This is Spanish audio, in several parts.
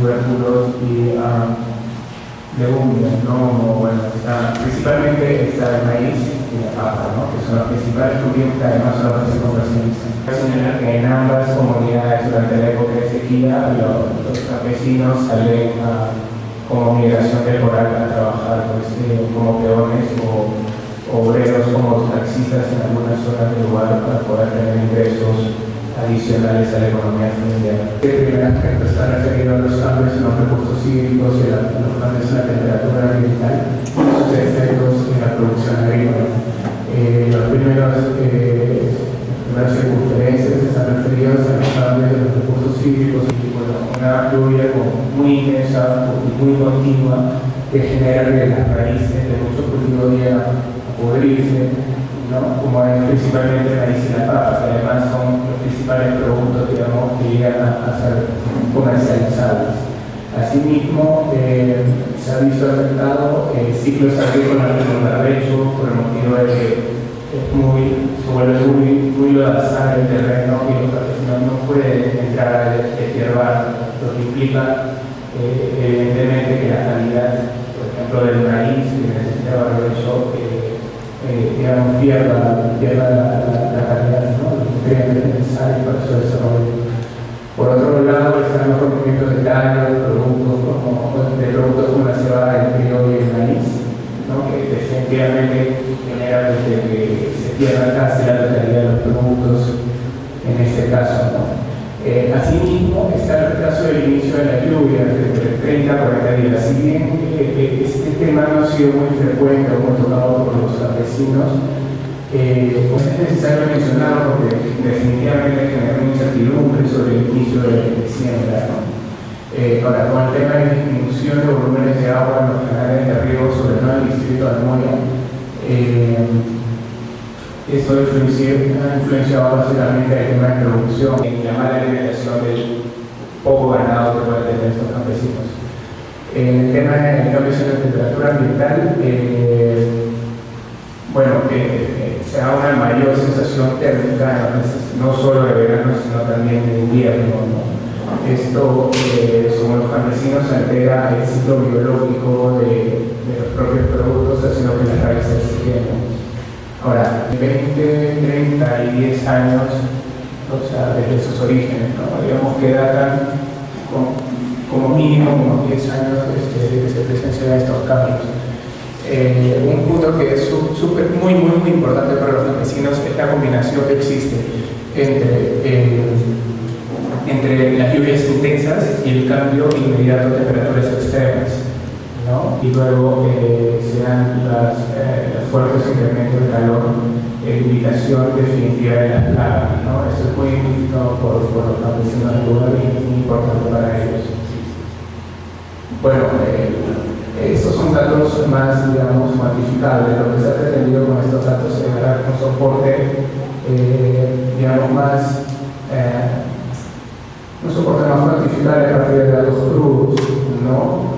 tubérculos y legumbres, ¿no? Bueno, principalmente está el maíz y la papa, ¿no? Que son los principales cultivos que además son los que se comercializan. Cabe señalar que en ambas comunidades durante la época de sequía los campesinos salen como migración temporal a trabajar pues, como peones o obreros como taxistas en algunas zonas del lugar para poder tener ingresos adicionales a la economía familiar. El primer aspecto está referido a los cambios en los recursos hídricos y a los cambios en la temperatura ambiental, sus efectos en la producción agrícola. Las primeras circunferencias están referidas a los cambios de los recursos hídricos y bueno, una lluvia muy intensa y muy continua que genera que las raíces de muchos cultivos llegan a pudrirse, ¿no? Como es principalmente el maíz y la papa, que además son los principales productos, digamos, que llegan a ser comercializables. Asimismo, se ha visto afectado ciclos agrícolas en el barbecho por el motivo de que se vuelve muy lodazal el terreno y los campesinos no pueden entrar a deshiervar, lo que implica evidentemente que la calidad, por ejemplo, del maíz que necesita barbecho, digamos, pierda la calidad, ¿no? Los nutrientes necesarios para su desarrollo. Por otro lado, están los rompimientos de tallo, de productos como la cebada, el trigo y el maíz, ¿no? Que definitivamente genera desde que se pierda casi la totalidad de los productos en este caso, ¿no? Asimismo, está el retraso del inicio de la lluvia, de 30 a 40 días. Si bien este tema no ha sido muy frecuente o muy tocado por los campesinos, pues es necesario mencionarlo porque definitivamente genera una incertidumbre sobre el inicio de siembra, ¿no? Ahora, con el tema de disminución de volúmenes de agua en los canales de riego, sobre todo en el distrito de Almoya, esto ha influenciado básicamente el tema de producción y la mala alimentación del poco ganado que pueden tener estos campesinos. En el tema de cambios en la temperatura ambiental, se da una mayor sensación térmica, no solo de verano, sino también de invierno, ¿no? Esto, según los campesinos, altera el ciclo biológico de los propios productos, haciendo que las raíces se queden. Ahora, 20, 30 y 10 años, o sea, desde sus orígenes, ¿no? Digamos que datan como mínimo unos 10 años desde que se presencian estos cambios. Un punto que es muy importante para los campesinos es la combinación que existe entre las lluvias intensas y el cambio inmediato de temperaturas extremas, ¿no? Y luego se dan los fuertes incrementos de calor, limitación definitiva de las plagas, ¿no? Esto es muy identificado por los campesinos del lugar y es muy importante para ellos. Bueno, estos son datos más, digamos, cuantificables. Lo que se ha pretendido con estos datos es dar un soporte, digamos, un soporte más cuantificable a partir de datos crudos, ¿no?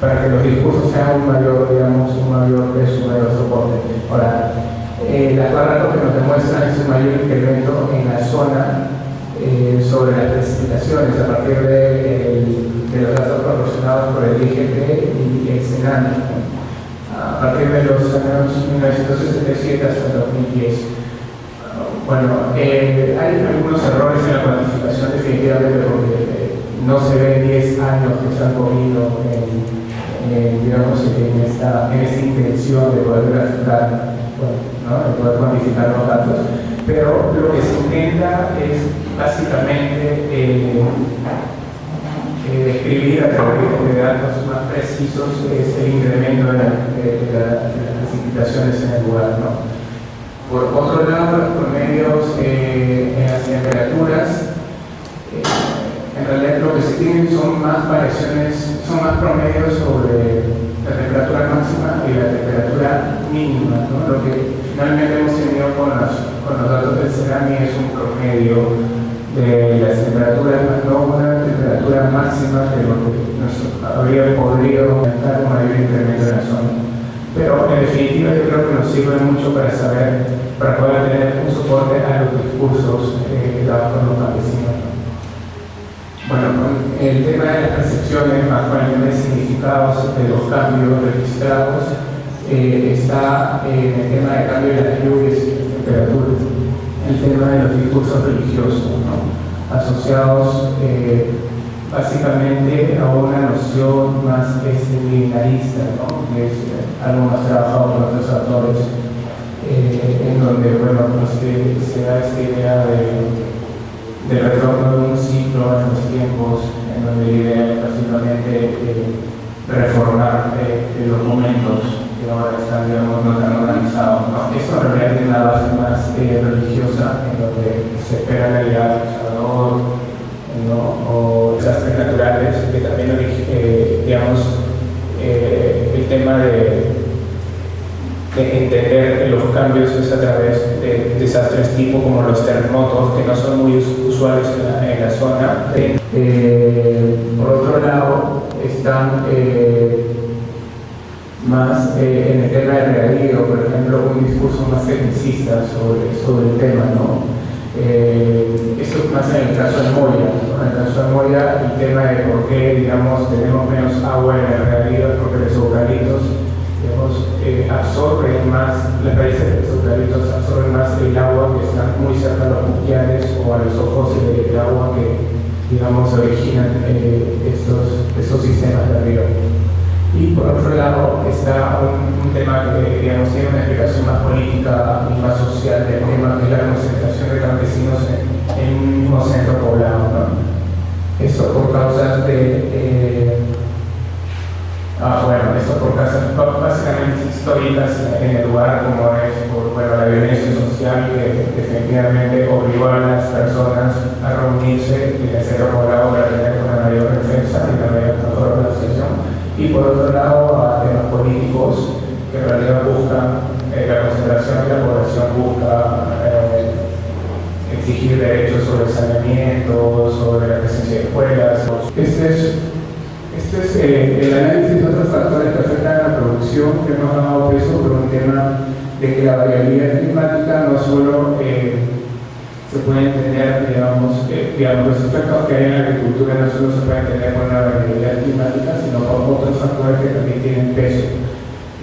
Para que los discursos sean un mayor peso, un mayor soporte. Ahora, las barras lo que nos demuestran es un mayor incremento en la zona sobre las precipitaciones a partir de los datos proporcionados por el IGP y el SENAMI, ¿no? A partir de los años 1967 hasta 2010. Hay algunos errores en la cuantificación definitivamente porque no se ven 10 años que se han comido en esta intención de poder graficar, ¿no? De poder cuantificar los datos, pero lo que se intenta es básicamente describir a través de datos más precisos el incremento de las precipitaciones en el lugar, ¿no? Por otro lado, los promedios en las temperaturas, en realidad lo que se tienen son más promedios sobre la temperatura máxima y la temperatura mínima, ¿no? Lo que finalmente hemos tenido con los datos del SENAMI es un promedio de las temperaturas, más no una temperatura máxima de lo que nos habría podido aumentar un mayor incremento en la zona. Pero en definitiva yo creo que nos sirve mucho para saber, para poder tener un soporte a los discursos dados por los campesinos. Bueno, con el tema de las percepciones, más con el tema de significados de los cambios registrados, está el tema de cambio de las lluvias y las temperaturas, el tema de los discursos religiosos, ¿no? Asociados básicamente a una noción más milenarista, ¿no? Que es algo más trabajado por otros autores, en donde bueno, pues, se da esta idea del retorno de un ciclo en los tiempos, en donde la idea es básicamente reformar los momentos que ahora están, digamos, no tan organizados, ¿no? Esto en realidad tiene una base más religiosa, en donde se espera la llegada del Salvador, ¿no? O desastres naturales, que también, digamos, el tema de entender los cambios es a través de desastres tipo como los terremotos, que no son muy usuales en la zona. Por otro lado, están más en el tema del regadío, por ejemplo, un discurso más tecnicista sobre el tema, ¿no? Esto es más en el caso de Moya, ¿no? En el caso de Moya, el tema de por qué, digamos, tenemos menos agua en el regadío es porque los eucaliptos, digamos, absorben más, las raíces de los eucaliptos absorben más el agua que están muy cerca a los buqueares o a los ojos del agua que, digamos, originan estos sistemas de río. Y por otro lado está un tema que, digamos, tiene una explicación más política y más social del tema, que es la concentración de campesinos en un mismo centro poblado, ¿no? Esto por causas esto por causas básicamente históricas en el lugar, como es por la violencia social que definitivamente obligó a las personas a reunirse en el centro poblado para tener una mayor defensa y una mejor organización. Y por otro lado, a temas políticos que en realidad buscan la concentración de la población, busca exigir derechos sobre el saneamiento, sobre la presencia de escuelas. Este es el análisis de otros factores que afectan a la producción, que hemos dado peso por un tema de que la variabilidad climática no solo se pueden tener, digamos, los efectos que hay en la agricultura no solo se pueden tener con la variabilidad climática, sino con otros factores que también tienen peso,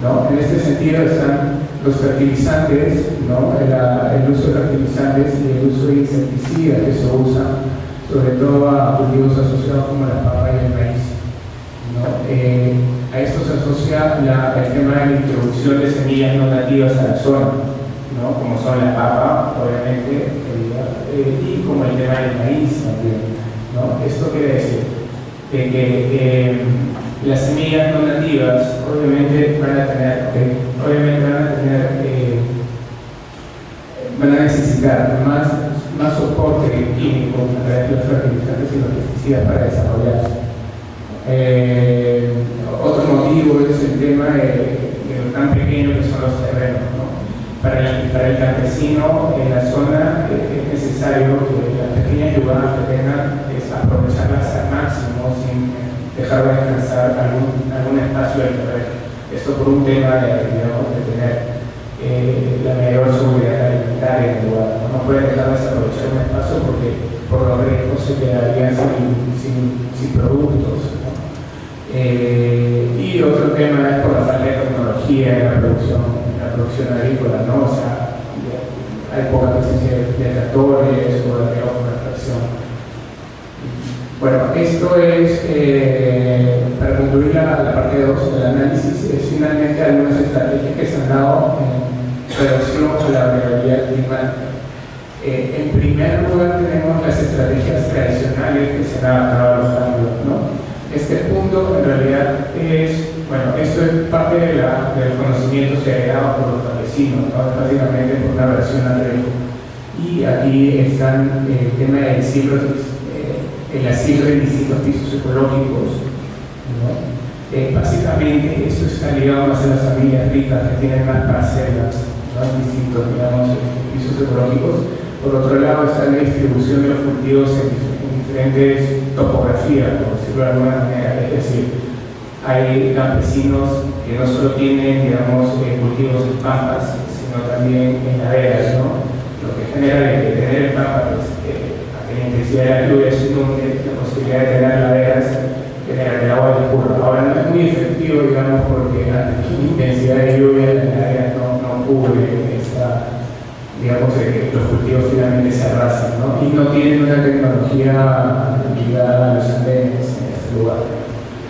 ¿no? En este sentido están los fertilizantes, ¿no? El uso de fertilizantes y el uso de insecticidas que se usan, sobre todo a cultivos asociados como la papa y el maíz, ¿no? A esto se asocia el tema de la introducción de semillas no nativas a la zona, ¿no? Como son la papa, obviamente, y como el tema del maíz también, ¿no? Esto quiere decir que las semillas no nativas obviamente van a necesitar más soporte químico a través de los fertilizantes y los pesticidas para desarrollarse. Otro motivo es el tema de lo tan pequeño que son los terrenos, ¿no? Para el campesino en la zona es necesario que las pequeñas yugadas que tengan es aprovecharlas al máximo sin dejar de descansar algún espacio del terreno. Esto por un tema de tener la mayor seguridad alimentaria en el lugar. No puede dejar de desaprovechar un espacio porque por los riesgos se quedarían sin productos, ¿no? Y otro tema es por la falta de tecnología en la producción agrícola, ¿no? O sea, hay poca presencia de tractores o de extracción. Bueno, esto es, para concluir la parte 2 del análisis, es finalmente algunas estrategias que se han dado en relación a la variabilidad climática. En primer lugar tenemos las estrategias tradicionales que se han adaptado a los cambios, ¿no? Este punto en realidad es, bueno, esto es parte de los conocimientos heredados por los campesinos, ¿no? Básicamente por una versión al riesgo. Y aquí están el tema del ciclo, el asilo de distintos pisos ecológicos, ¿no? Básicamente esto está ligado más a las familias ricas que tienen más parcelas, ¿no? Distintos, digamos, pisos ecológicos. Por otro lado está la distribución de los cultivos en diferentes topografías, por decirlo de alguna manera. Es decir, hay campesinos que no solo tienen, digamos, cultivos en pampas, sino también en laderas, ¿no? Lo que genera el tener el pampa, pues, a la intensidad de la lluvia es la posibilidad de tener laderas genera que el agua discurra. Ahora no es muy efectivo, digamos, porque la intensidad de lluvia en la área no cubre esta, digamos, que los cultivos finalmente se arrasan, ¿no? Y no tienen una tecnología ligada a los andenes en este lugar.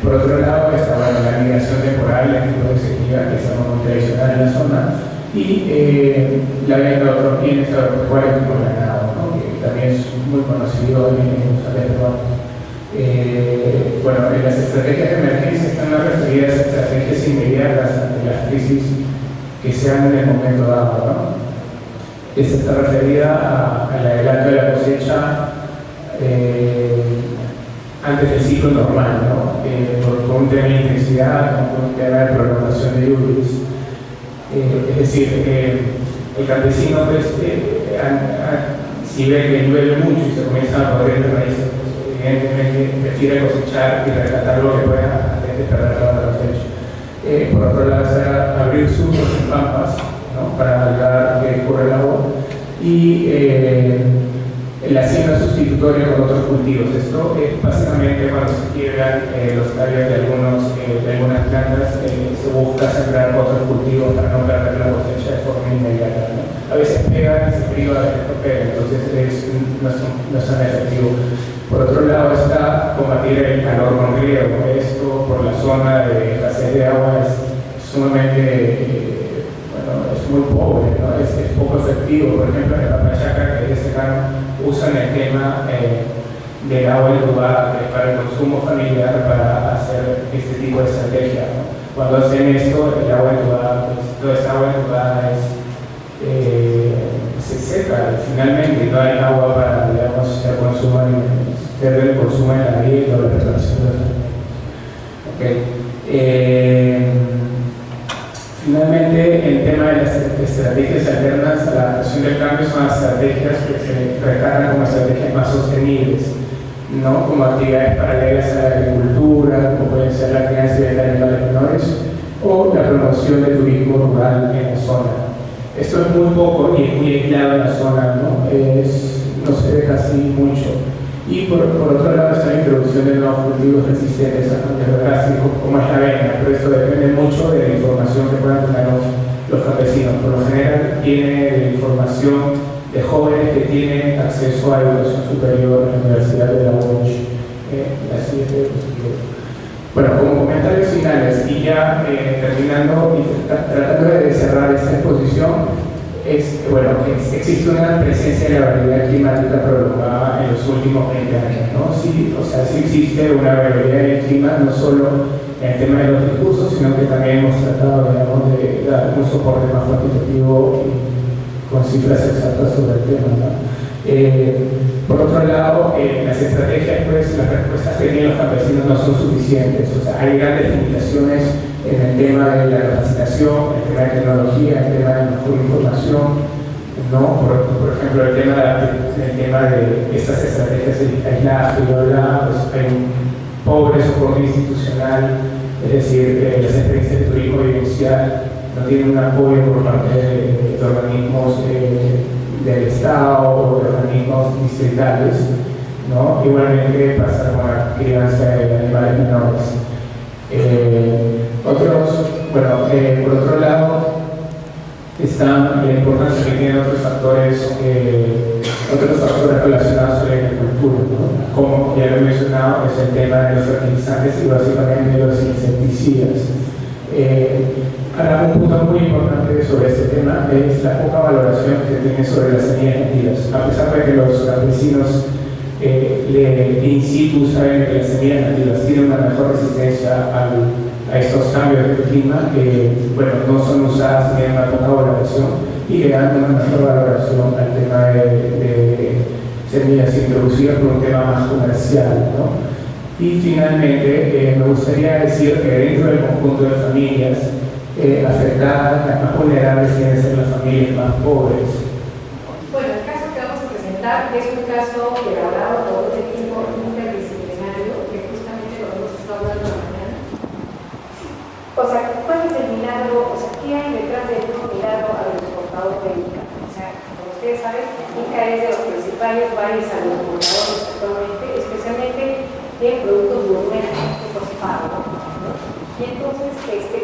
Por otro lado está, bueno, la migración temporal, el tipo de sequía que es algo muy tradicional en la zona, y la venta de otros bienes agropecuarios como el ganado, ¿no? Que también es muy conocido en los Andes peruanos. Bueno, las estrategias de emergencia están más referidas a estrategias inmediatas ante las crisis que se dan en el momento dado, ¿no? Esta está referida al adelanto de la cosecha antes del ciclo normal, ¿no? Por un tema de intensidad, por un tema de programación de lluvias. Es decir, el campesino, pues, si ve que llueve mucho y se comienza a podrir de raíces, pues, evidentemente prefiere cosechar y rescatar lo que pueda antes de perder toda la cosecha. Por otro lado, será abrir surcos en pampas, ¿no? Para ayudar a que escurra el agua, y la siembra sustitutoria con otros cultivos. Esto es básicamente cuando se quiebran los tallos de algunas plantas, se busca sembrar otros cultivos para no perder la cosecha de forma inmediata, ¿no? A veces pegan y se priva de esto, entonces no es tan efectivo. Por otro lado está combatir el calor con riego. Esto por la zona de escasez de agua es sumamente es muy pobre, ¿no? Es poco efectivo. Por ejemplo, en el Pampachaca, que es secano, usan el tema del agua entubada para el consumo familiar para hacer este tipo de estrategia, ¿no? Cuando hacen esto, el agua entubada, pues, toda esta agua entubada se seca finalmente, no hay agua para, digamos, ser consumo en la dieta o la preparación de los alimentos. Finalmente, el tema de las estrategias alternas a la adaptación del cambio son las estrategias que se recargan como estrategias más sostenibles, ¿no? Como actividades paralelas a la agricultura, como pueden ser la crianza de animales menores o la promoción del turismo rural en la zona. Esto es muy poco y es muy aislado en la zona, ¿no? No se ve casi mucho. Y por otro lado está la introducción de nuevos cultivos resistentes a cambios drásticos, como es la avena, pero esto depende mucho de la información que puedan tener los campesinos. Por lo general tiene la información de jóvenes que tienen acceso a educación superior en la Universidad de la UNCH. La siguiente diapositiva. Bueno, como comentarios finales y ya terminando y tratando de cerrar esta exposición, existe una presencia de la variabilidad climática prolongada en los últimos 20 años, ¿no? Sí, o sea, sí existe una variabilidad del clima, no solo en el tema de los discursos, sino que también hemos tratado, digamos, de dar un soporte más cuantitativo y con cifras exactas sobre el tema, ¿no? Por otro lado, las estrategias, pues, las respuestas que tienen los campesinos no son suficientes, o sea, hay grandes limitaciones en el tema de la capacitación, el tema de tecnología, el tema de mejor información, ¿no? Por ejemplo, el tema de estas estrategias aisladas que yo hablaba, pues hay un pobre soporte institucional, es decir, las experiencias de turismo vivencial no tienen un apoyo por parte de organismos del Estado o de organismos distritales, ¿no? Igualmente pasa con la crianza de animales menores. Por otro lado, está la importancia que tienen otros factores relacionados con la agricultura, ¿no? Como ya lo he mencionado, es el tema de los fertilizantes y básicamente de los insecticidas. Ahora, un punto muy importante sobre este tema es la poca valoración que se tiene sobre las semillas nativas. A pesar de que los campesinos in situ saben que las semillas nativas tienen una mejor resistencia a estos cambios de clima, no son usadas, tienen una poca valoración y le dan una mejor valoración al tema de semillas introducidas por un tema más comercial, ¿no? Y finalmente, me gustaría decir que dentro del conjunto de familias afectadas, las más vulnerables tienen que ser las familias más pobres. Bueno, el caso que vamos a presentar es un caso elaborado por un equipo exportador de Ica. O sea, como ustedes saben, Ica es de los principales valles agroexportadores actualmente, especialmente en productos gourméticos pagos, ¿no? Y entonces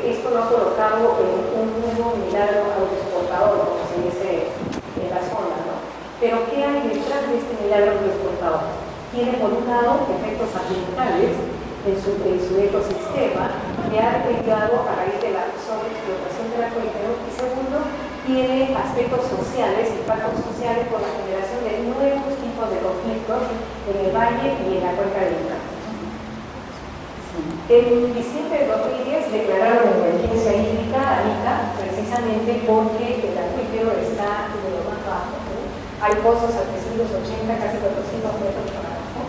esto lo ha colocado en un nuevo milagro agroexportador, como se dice en la zona, ¿no? Pero ¿qué hay detrás de este milagro agroexportador? Tiene por un lado efectos ambientales en su ecosistema que ha derivado a raíz de la sobreexplotación del acuífero, y segundo, tiene aspectos sociales, impactos sociales por la generación de nuevos tipos de conflictos en el valle y en la cuenca del Ica. En diciembre de 2010 declararon emergencia hídrica a Ica precisamente porque el acuífero está de lo más bajo, ¿no? Hay pozos a 380, casi 400 metros por abajo,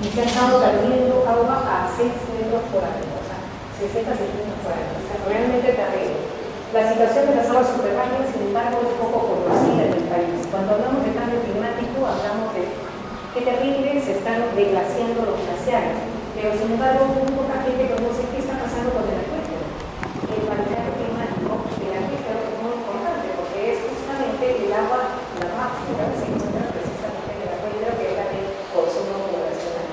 y se ha estado perdiendo agua a 6 metros por año, o sea, 60 centímetros por año, o sea, realmente terrible. La situación de las aguas subterráneas, sin embargo, es poco conocida en el país. Cuando hablamos de cambio climático, hablamos de qué terrible se están deglaciando los glaciares, pero sin embargo, muy poca gente conoce qué está pasando con el acuífero. El cambio climático del acuífero es muy importante porque es justamente el agua, la más pura, se encuentra precisamente en el acuífero, que es la que consumo poblacional.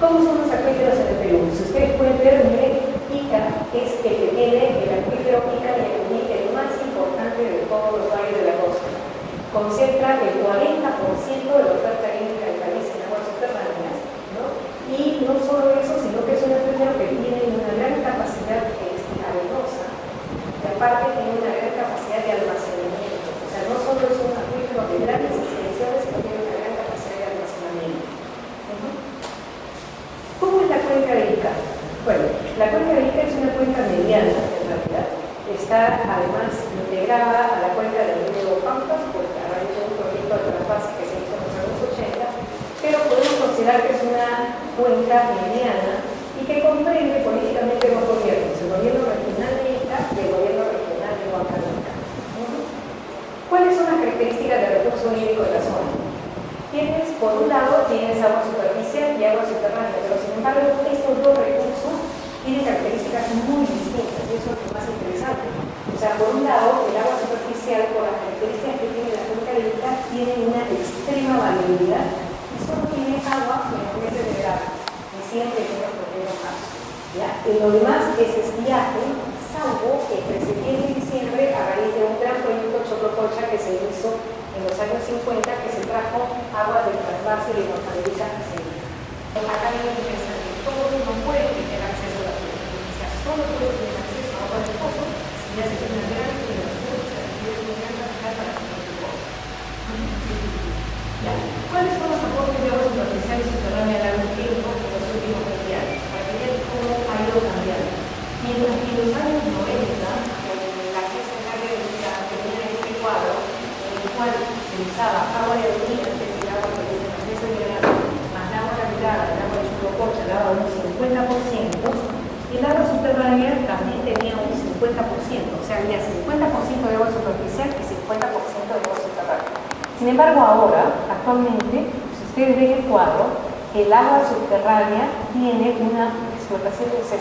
¿Cómo son los acuíferos en el Perú? Si ustedes pueden ver, miren, Ica es el que tiene el acuífero Ica y el más importante de todos los valles de la costa. Concentra el 40% de la oferta hídrica del país en aguas subterráneas, ¿no? Y no solo eso, sino que es un acuífero que tiene una gran capacidad arenosa, y aparte tiene una gran capacidad de almacenamiento. O sea, no solo es un acuífero de grandes extensiones, sino que tiene una gran capacidad de almacenamiento. ¿Cómo es la cuenca de Ica? Bueno, la cuenca de Ica es una cuenca mediana, en realidad. Está además integrada a la cuenca del río Pampas, porque a raíz de un proyecto de trasvase que se hizo en los años 80, pero podemos considerar que es una cuenca mediana y que comprende políticamente dos gobiernos, el gobierno regional de Ica y el gobierno regional de Huancavelica. ¿Cuáles son las características del recurso hídrico de la zona? Por un lado, tienes agua superficial y agua subterránea, pero sin embargo, estos dos recursos tienen características muy distintas, y eso es lo más interesante. O sea, por un lado, el agua superficial, por las características que tiene la cuenca de Ica, tiene una extrema variabilidad y solo tiene agua en los meses de verano, diciembre, enero, febrero, marzo. En lo demás es estiaje, salvo entre septiembre y diciembre, a raíz de un gran proyecto Choclocolcha que se hizo en los años 50, que se trajo agua del trasvase de Huancavelica a Sevilla. Acá hay algo interesante: todos no pueden tener acceso a la fuente, o sea, solo pueden tener acceso a agua del pozo si ya se tiene una gran generación, o sea, si tienes una gran cantidad para tener el pozo. ¿Cuáles son los aportes de agua superficial y subterránea al largo tiempo en los últimos 20 años? Para que vean cómo ha ido cambiando. Mientras que en los años 90, la agencia de carga de Ica tenía este cuadro en el cual se usaba agua de orina, que es el agua que viene en las mesas de verano, más el agua cargada, el agua de Choclocolcha, daba un 50%, y el agua subterránea también tenía un 50%, o sea, había 50% de agua superficial y 50% de agua subterránea. Sin embargo, ahora, actualmente, si ustedes ven el cuadro, el agua subterránea tiene una explotación del 65%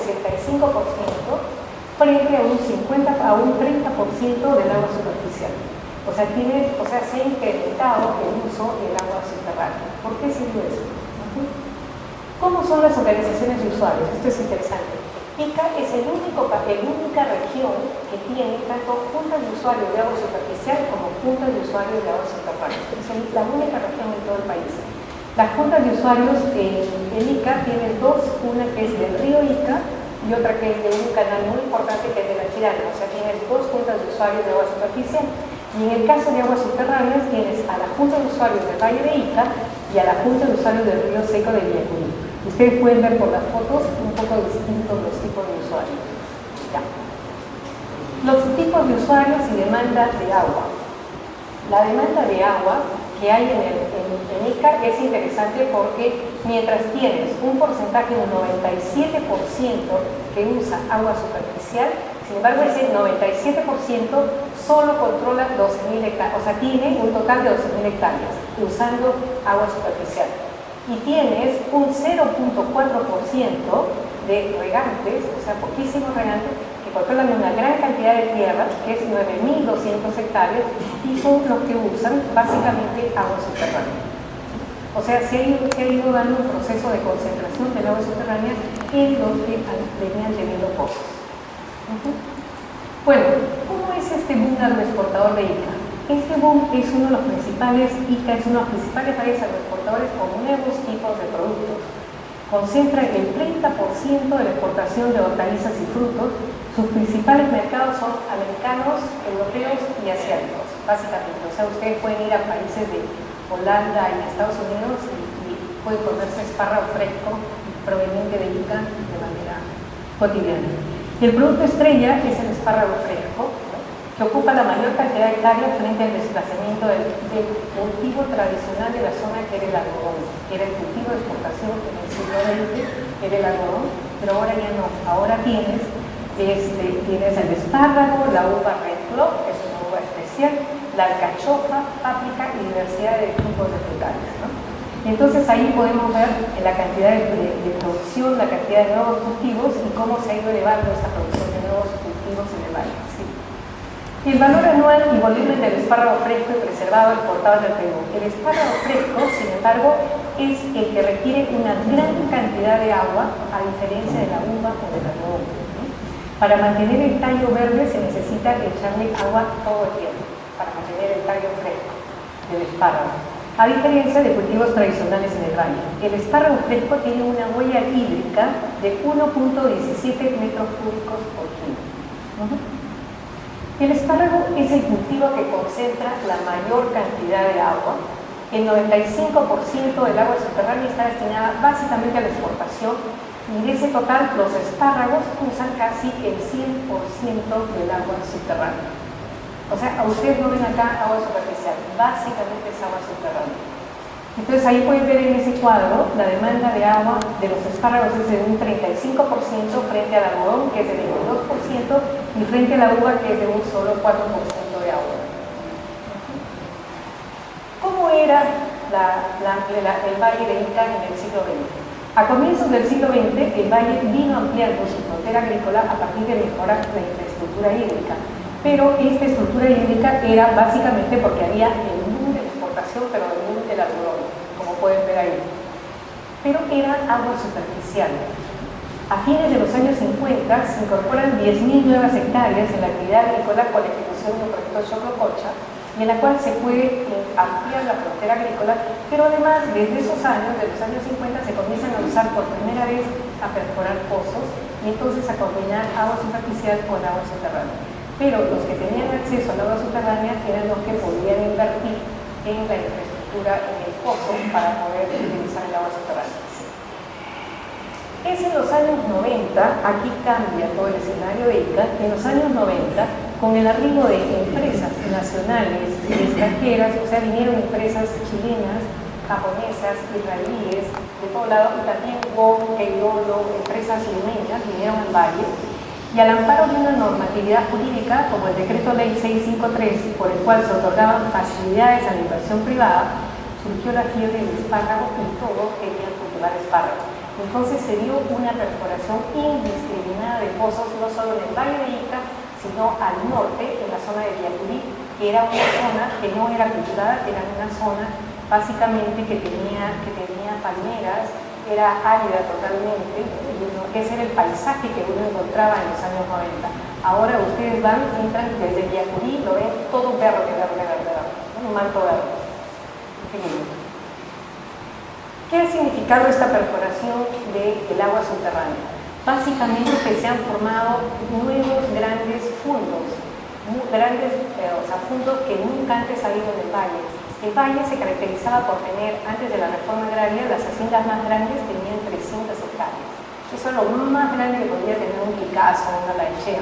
frente a un 30% del agua superficial. O sea, se ha incrementado el uso del agua subterránea. ¿Por qué sirve eso? ¿Cómo son las organizaciones de usuarios? Esto es interesante. Ica es la única región que tiene tanto juntas de usuarios de agua superficial como juntas de usuarios de agua subterránea. Es la única región en todo el país. Las juntas de usuarios en Ica tienen dos, una que es del río Ica y otra que es de un canal muy importante que es de la Chirana. O sea, tienes dos juntas de usuarios de agua superficial. Y en el caso de aguas subterráneas tienes a la junta de usuarios del Valle de Ica y a la junta de usuarios del río Seco de Villacurí. Ustedes pueden ver por las fotos un poco distintos los tipos de usuarios. Ya. Los tipos de usuarios y demanda de agua. La demanda de agua que hay en Ica es interesante porque mientras tienes un porcentaje del 97% que usa agua superficial, sin embargo ese 97% solo controla 12.000 hectáreas, o sea, tiene un total de 12.000 hectáreas usando agua superficial. Y tienes un 0.4% de regantes, o sea, poquísimos regantes, que controlan una gran cantidad de tierra, que es 9.200 hectáreas, y son los que usan básicamente agua subterránea. O sea, se ha ido dando un proceso de concentración del agua subterránea en los que venían teniendo pozos. Bueno, ¿cómo es este boom agroexportador de Ica? Este boom es uno de los principales, Ica es uno de los principales países agroexportadores con nuevos tipos de productos. Concentra el 30% de la exportación de hortalizas y frutos. Sus principales mercados son americanos, europeos y asiáticos, básicamente. O sea, ustedes pueden ir a países de Holanda y Estados Unidos y pueden comerse espárrago fresco proveniente de Ica de manera cotidiana. Y el producto estrella es el espárrago fresco, que ocupa la mayor cantidad de hectáreas frente al desplazamiento del cultivo tradicional de la zona, que era el algodón, que era el cultivo de exportación en el siglo XX, era el algodón, pero ahora ya no. Ahora tienes el espárrago, la uva Red Club, que es una uva especial, la alcachofa, páprica y diversidad de tipos de frutales, ¿no? Y entonces ahí podemos ver la cantidad de producción, la cantidad de nuevos cultivos y cómo se ha ido elevando esta producción de nuevos cultivos en el valle. ¿Sí? Y el valor anual y volumen del espárrago fresco y preservado exportado del Perú. El espárrago fresco, sin embargo, es el que requiere una gran cantidad de agua, a diferencia de la uva o del algodón, ¿no? Para mantener el tallo verde se necesita echarle agua todo el tiempo, para mantener el tallo fresco del espárrago, a diferencia de cultivos tradicionales en el valle. El espárrago fresco tiene una huella hídrica de 1.17 metros cúbicos por kilo. El espárrago es el cultivo que concentra la mayor cantidad de agua. El 95% del agua subterránea está destinada básicamente a la exportación, y de ese total los espárragos usan casi el 100% del agua subterránea. O sea, ustedes no ven acá agua superficial, básicamente es agua subterránea. Entonces ahí pueden ver en ese cuadro la demanda de agua de los espárragos es de un 35% frente al algodón, que es de 22%, y frente a la uva, que es de un solo 4% de agua. ¿Cómo era el valle de Ica en el siglo XX? A comienzos del siglo XX, el valle vino ampliando su frontera agrícola a partir de mejoras de la infraestructura hídrica. Pero esta estructura hídrica era básicamente porque había el boom de la exportación, pero el boom del algodón, como pueden ver ahí. Pero era agua superficial. A fines de los años 50 se incorporan 10.000 nuevas hectáreas en la actividad agrícola con la ejecución de un proyecto Choclococha, y en la cual se puede ampliar la frontera agrícola, pero además desde esos años, de los años 50, se comienzan a usar por primera vez a perforar pozos y entonces a combinar agua superficial con agua subterránea. Pero los que tenían acceso al agua subterránea eran los que podían invertir en la infraestructura en el pozo para poder utilizar el agua subterránea. Es en los años 90, aquí cambia todo el escenario de Ica, en los años 90, con el arribo de empresas nacionales y extranjeras, o sea, vinieron empresas chilenas, japonesas, israelíes, de todo lado, y también Wong, Keirolo, empresas limeñas vinieron al valle, y al amparo de una normatividad jurídica como el Decreto Ley 653, por el cual se otorgaban facilidades a la inversión privada, surgió la fiebre del espárrago y todos querían cultivar espárrago. Entonces se dio una perforación indiscriminada de pozos, no solo en el valle de Ica, sino al norte, en la zona de Villacurí, que era una zona que no era cultivada, que era una zona básicamente que tenía palmeras, era árida totalmente, ese era el paisaje que uno encontraba en los años 90. Ahora ustedes van, entran desde Villacurí, lo ven todo verde, un manto verde. ¿Qué ha significado esta perforación del agua subterránea? Básicamente que se han formado nuevos grandes fundos, fundos que nunca antes ha habido en el valle. El valle se caracterizaba por tener, antes de la reforma agraria, las haciendas más grandes tenían 300 hectáreas. Eso es lo más grande que podía tener un Picasso o una Laechea.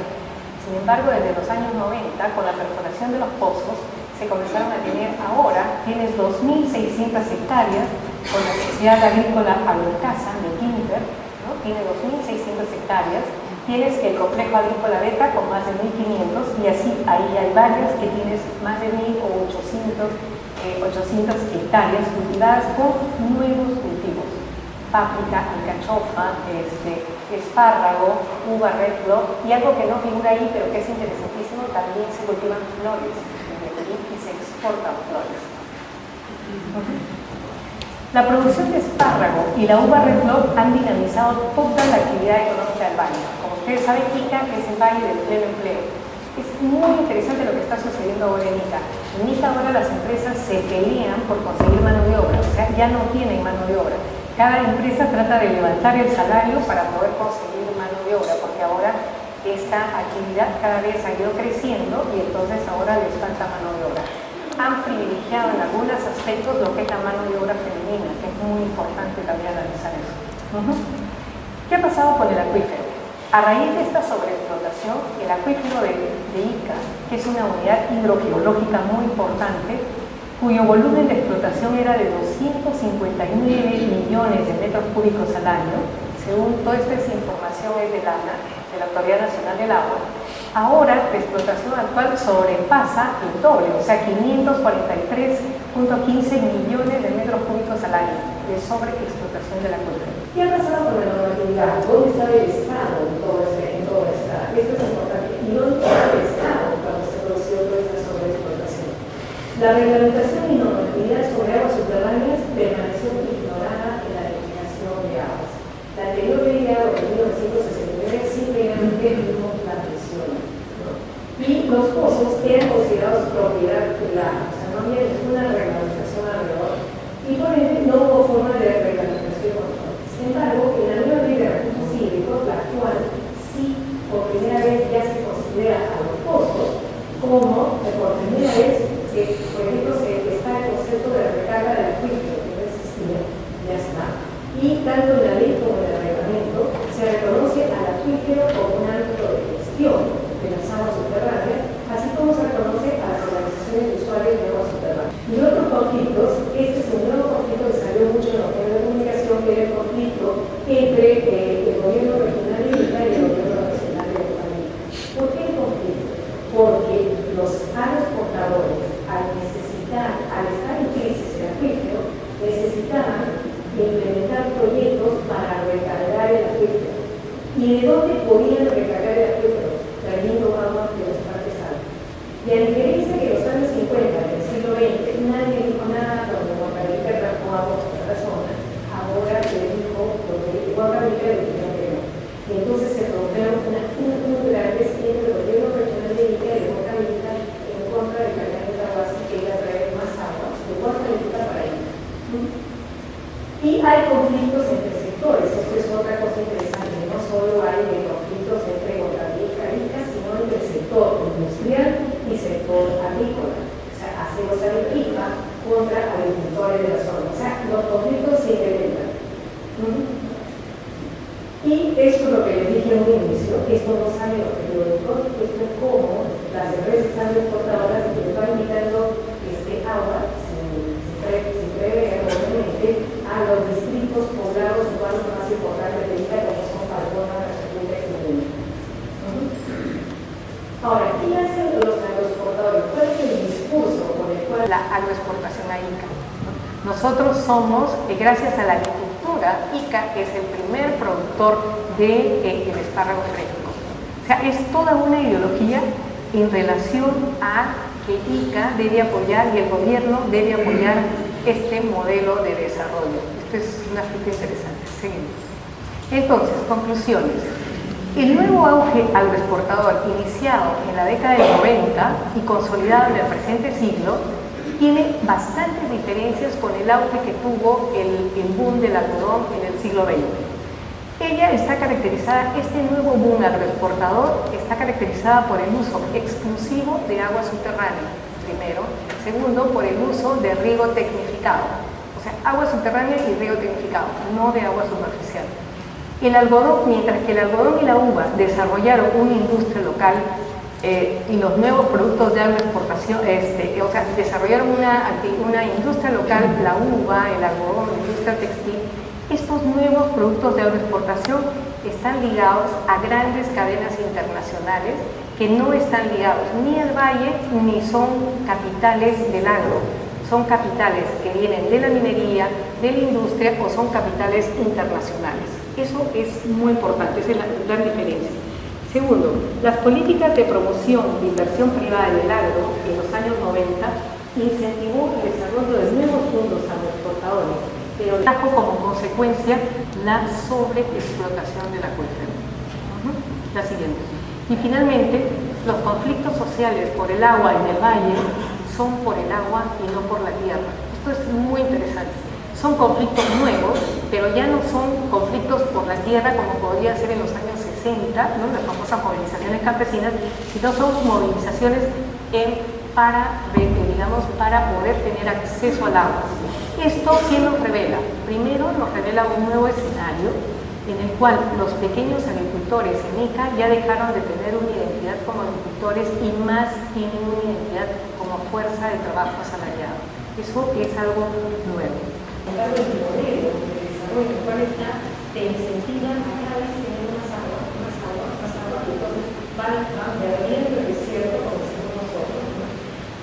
Sin embargo, desde los años 90, con la perforación de los pozos, se comenzaron a tener ahora, tienes 2.600 hectáreas con la Sociedad Agrícola Agrocasa de Quimper, ¿no? Tiene 2.600 hectáreas, tienes el complejo agrícola Beta con más de 1.500 y así ahí hay varias que tienes más de 1.000 o 800 hectáreas cultivadas con nuevos cultivos. páprica, alcachofa, espárrago, uva red block, y algo que no figura ahí pero que es interesantísimo, también se cultivan flores en el Perú y se exportan flores. La producción de espárrago y la uva red block han dinamizado toda la actividad económica del valle. Como ustedes saben, Ica es el valle del pleno empleo. Es muy interesante lo que está sucediendo ahora en Ica. En Ica ahora las empresas se pelean por conseguir mano de obra, o sea, ya no tienen mano de obra. Cada empresa trata de levantar el salario para poder conseguir mano de obra, porque ahora esta actividad cada vez ha ido creciendo y entonces ahora les falta mano de obra. Han privilegiado en algunos aspectos lo que es la mano de obra femenina, que es muy importante también analizar eso. ¿Qué ha pasado con el acuífero? A raíz de esta sobreexplotación, el acuífero de Ica, que es una unidad hidrogeológica muy importante, cuyo volumen de explotación era de 259 millones de metros cúbicos al año, según toda esta información es de la Autoridad Nacional del Agua, ahora la explotación actual sobrepasa el doble, o sea, 543.15 millones de metros cúbicos al año de sobreexplotación del acuífero. ¿Qué ha pasado con la normatividad? ¿Dónde está el Estado en todo esto? Esto es importante. ¿Y dónde está el Estado cuando se produció toda esta sobreexplotación? La reglamentación y normatividad sobre aguas subterráneas permaneció ignorada en la legislación de aguas. La anterior ley de agua de 1969 simplemente no la menciona, ¿no? Y los pozos eran considerados propiedad privada, o sea, no había ninguna reglamentación alrededor. Y por ende no hubo forma de reglamentación. Sin embargo, en la nueva ley de recursos hídricos, la actual, sí, por primera vez ya se considera a los pozos como, por primera vez, por ejemplo, está el concepto de recarga del acuífero, que no existía, ya está. Y tanto en la ley como en el reglamento, se reconoce al acuífero como un ámbito de gestión de las aguas subterráneas, así como se reconoce a las organizaciones de usuarios de aguas subterráneas. Y otros conflictos, este es un nuevo conflicto que salió mucho en los medios de comunicación, que era el conflicto entre el gobierno regional de Ica y el gobierno nacional de Ica. ¿Por qué el conflicto? Porque los agroexportadores, al estar en crisis el acuífero, necesitaban implementar proyectos para recargar el acuífero. ¿Y de dónde podían recargar el acuífero? Trayendo agua de las partes altas. Y a diferencia que en los años 50 del siglo XX, nadie dijo nada cuando Juan Carlica trajo agua a otra zona, ahora le dijo lo que Juan Carlica le dijo que no. Y entonces se rompió un gran despliegue del gobierno regional de Ica y de Juan Carlica en contra de cargar el agua, así que iba a traer más agua de Juan Carlica para Ica. Y hay conflictos entre sectores, esto es otra cosa interesante, no solo hay conflictos entre Juan Carlica y Ica, sino entre el sector industrial y sector agrícola. O sea, hacemos agrícola contra agricultores de la zona. O sea, los conflictos se incrementan. Y esto es lo que les dije en un inicio, esto no sale en los periódicos, esto es como las empresas agroexportadoras que están invitando agua, sin prever, obviamente, a los distritos poblados urbanos más importantes de Ica, como son Falcona, República y Junín. Ahora, ¿qué hacen los agroexportadores? ¿Cuál es el discurso con el cual la agroexportación a Ica? Nosotros somos, gracias a la agricultura, Ica es el primer productor del espárrago fresco. O sea, es toda una ideología en relación a que Ica debe apoyar y el gobierno debe apoyar este modelo de desarrollo. Esto es un aspecto interesante. Seguimos. Entonces, conclusiones. El nuevo auge agroexportador iniciado en la década del 90 y consolidado en el presente siglo tiene bastantes diferencias con el auge que tuvo el boom del algodón en el siglo XX. Ella está caracterizada, este nuevo boom agroexportador está caracterizada por el uso exclusivo de agua subterránea, primero. Segundo, por el uso de riego tecnificado, o sea, agua subterránea y riego tecnificado, no de agua superficial. El algodón, mientras que el algodón y la uva desarrollaron una industria local y los nuevos productos de agroexportación, o sea, desarrollaron una industria local, la uva, el algodón, la industria textil. Estos nuevos productos de agroexportación están ligados a grandes cadenas internacionales que no están ligados ni al valle ni son capitales del agro, son capitales que vienen de la minería, de la industria o son capitales internacionales. Eso es muy importante, esa es la gran diferencia. Segundo, las políticas de promoción de inversión privada en el agro en los años 90 incentivó el desarrollo de nuevos fondos agroexportadores, pero trajo como consecuencia la sobreexplotación del acuífero. La siguiente. Y finalmente, los conflictos sociales por el agua en el valle son por el agua y no por la tierra. Esto es muy interesante. Son conflictos nuevos, pero ya no son conflictos por la tierra como podría ser en los años 60, ¿no? Las famosas movilizaciones campesinas, sino son movilizaciones para poder tener acceso al agua. ¿Esto qué nos revela? Primero nos revela un nuevo escenario en el cual los pequeños agricultores en Ica ya dejaron de tener una identidad como agricultores y más tienen una identidad como fuerza de trabajo asalariado. Eso es algo nuevo. El modelo de desarrollo, el cual está, te incentiva a cada vez tener más agua, y entonces van perdiendo el desierto como decimos nosotros, ¿no?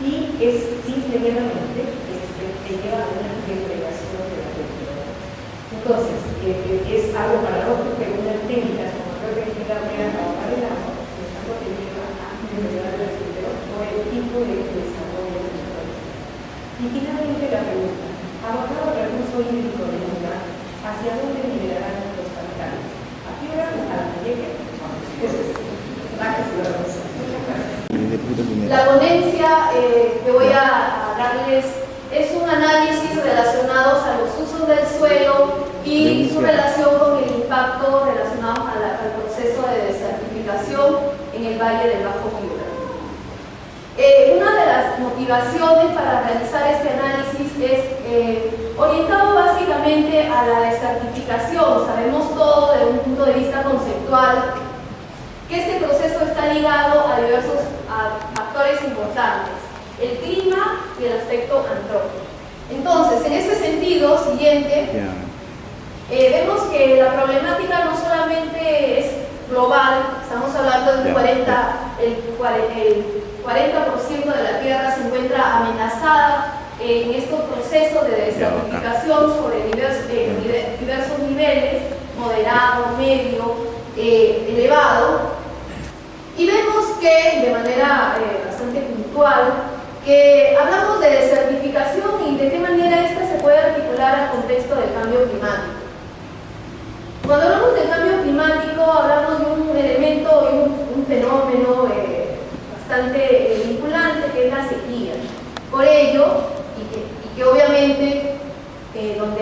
Y es simplemente te lleva a una depredación de la cultura. Entonces, es algo paradójico que unas técnicas como creo que explica para trabajar el agua, es algo que lleva a depredar la cultura o el tipo de desarrollo de la cultura. Y finalmente la pregunta. Abordar el recurso hídrico del lugar, ¿hacia dónde liberarán los capitales? ¿A qué hora? ¿A la Mayeke? La ponencia que voy a darles es un análisis relacionado a los usos del suelo y su relación con el impacto relacionado al proceso de desertificación en el Valle del Bajo Piura. Una de las motivaciones para realizar este análisis es orientado básicamente a la desertificación. Sabemos todo desde un punto de vista conceptual que este proceso está ligado a diversos factores importantes, el clima y el aspecto antrópico. Entonces, en este sentido, siguiente, vemos que la problemática no solamente es global, estamos hablando de un 40% de la tierra se encuentra amenazada en estos procesos de desertificación sobre diversos niveles, moderado, medio, elevado, y vemos que de manera bastante puntual que hablamos de desertificación y de qué manera esta se puede articular al contexto del cambio climático. Cuando hablamos del cambio climático hablamos de un elemento y un fenómeno bastante vinculante que es la sequía. Por ello, y que obviamente donde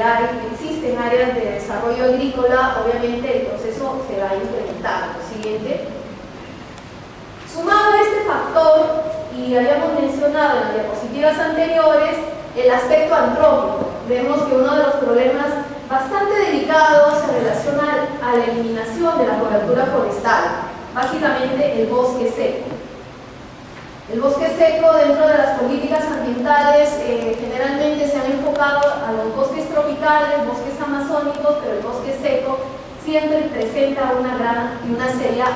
existen áreas de desarrollo agrícola, obviamente el proceso se va a incrementar. Lo siguiente. Sumado a este factor, y habíamos mencionado en las diapositivas anteriores, el aspecto antrópico. Vemos que uno de los problemas bastante delicados se relaciona a la eliminación de la cobertura forestal, básicamente el bosque seco. El bosque seco dentro de las políticas ambientales generalmente se han enfocado a los bosques tropicales, bosques amazónicos, pero el bosque seco siempre presenta una seria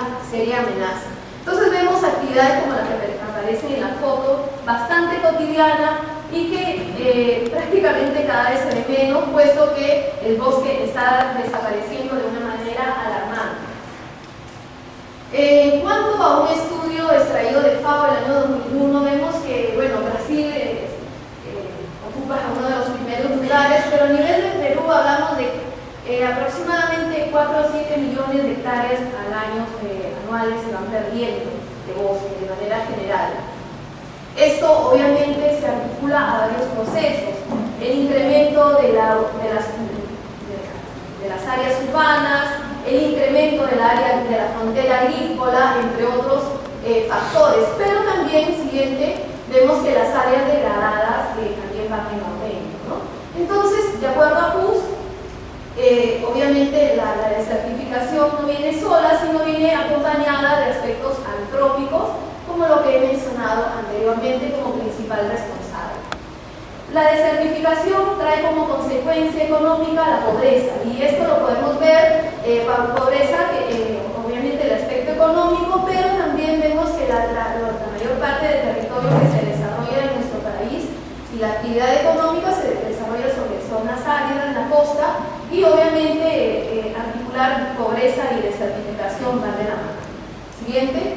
amenaza. Entonces vemos actividades como las que aparecen en la foto, bastante cotidiana y que prácticamente cada vez se ve menos, puesto que el bosque está desapareciendo de una manera alarmante. En cuanto a un estudio extraído de FAO el año 2001, vemos que Brasil ocupa uno de los primeros lugares, pero a nivel de Perú hablamos de aproximadamente 4 o 7 millones de hectáreas al año anuales se van perdiendo de bosque de manera general. Esto obviamente se articula a varios procesos: el incremento de las áreas urbanas, el incremento del área de la frontera agrícola, entre otros factores, pero también, siguiente, vemos que las áreas degradadas también van en aumento, ¿no? Entonces, de acuerdo a PUS, obviamente la desertificación no viene sola, sino viene acompañada de aspectos antrópicos, como lo que he mencionado anteriormente como principal responsable. La desertificación trae como consecuencia económica la pobreza, y esto lo podemos ver para pobreza, que obviamente el aspecto económico, pero también vemos que la mayor parte del territorio que se desarrolla en nuestro país y la actividad económica se desarrolla sobre zonas áridas, pobreza y desertificación van de la mano. Siguiente.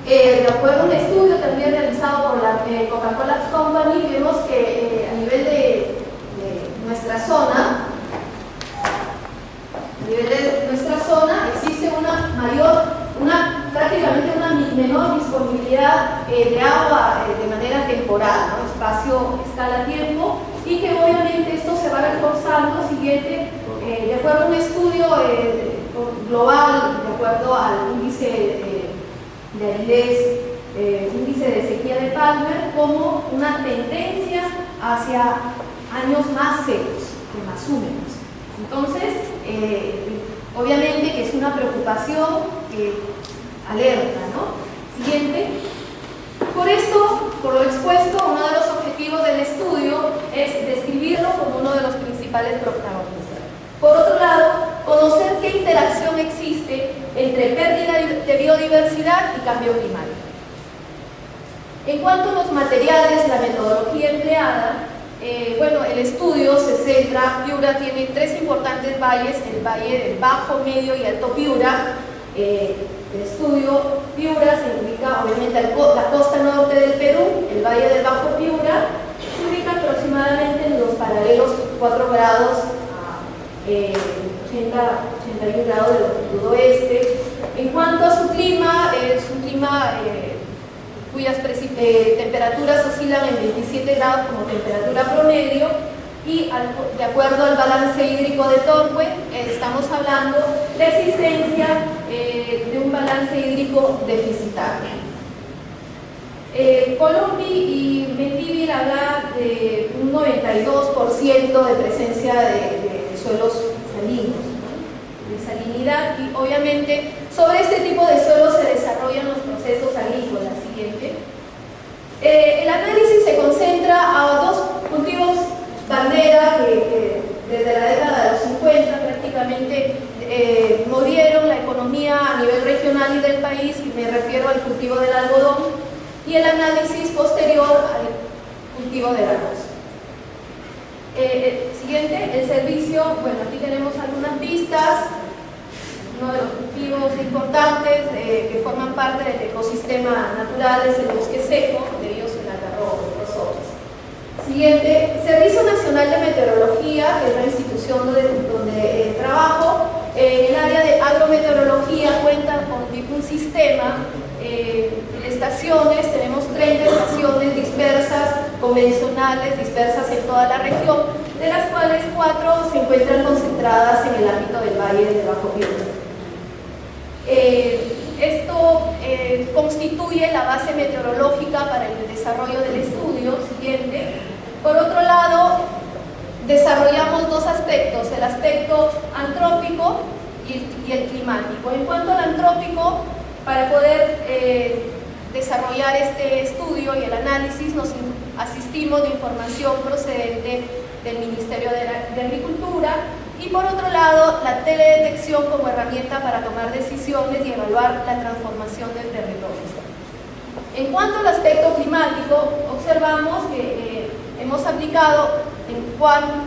De acuerdo a un estudio también realizado por la Coca-Cola Company, vemos que a nivel de nuestra zona, existe prácticamente una menor disponibilidad de agua de manera temporal, ¿no? Espacio, escala, tiempo, y que obviamente esto se va reforzando. Siguiente, de acuerdo a un estudio global, de acuerdo al índice de aridez, índice de sequía de Palmer, como una tendencia hacia años más secos, más húmedos. Entonces, obviamente que es una preocupación que alerta, ¿no? Siguiente. Por esto, por lo expuesto, uno de los objetivos del estudio es describirlo como uno de los principales protagonistas. Por otro lado, conocer qué interacción existe entre pérdida de biodiversidad y cambio climático. En cuanto a los materiales, la metodología empleada, el estudio se centra, Piura tiene tres importantes valles, el valle del Bajo, Medio y Alto Piura. El estudio Piura se ubica obviamente la costa norte del Perú, el valle del Bajo Piura, se ubica aproximadamente en los paralelos 4 grados a 81 grados de longitud oeste. En cuanto a su clima, es un clima cuyas temperaturas oscilan en 27 grados como temperatura promedio, y de acuerdo al balance hídrico de Torque, estamos hablando de existencia de un balance hídrico deficitario. Colombi y Mendívil habla de un 92% de presencia de suelos salinos, ¿no? De salinidad, y obviamente sobre este tipo de suelos se desarrollan los procesos agrícolas. Siguiente. El análisis se concentra a dos cultivos bandera que desde la década de los 50 prácticamente movieron la economía a nivel regional y del país, y me refiero al cultivo del algodón y el análisis posterior al cultivo del arroz. Siguiente, el servicio, aquí tenemos algunas vistas, uno de los cultivos importantes que forman parte del ecosistema natural es el bosque seco, de ellos el algarrobo y los otros. Siguiente, Servicio Nacional de Meteorología, que es la institución donde trabajo. El área de agrometeorología cuenta con un sistema de estaciones, tenemos 30 estaciones dispersas, convencionales, dispersas en toda la región, de las cuales 4 se encuentran concentradas en el ámbito del Valle del Bajo Piura. Esto constituye la base meteorológica para el desarrollo del estudio. Siguiente. Por otro lado, desarrollamos dos aspectos, el aspecto antrópico y el climático. En cuanto al antrópico, para poder desarrollar este estudio y el análisis, nos asistimos de información procedente del Ministerio de Agricultura, y por otro lado, la teledetección como herramienta para tomar decisiones y evaluar la transformación del territorio. En cuanto al aspecto climático, observamos que hemos aplicado,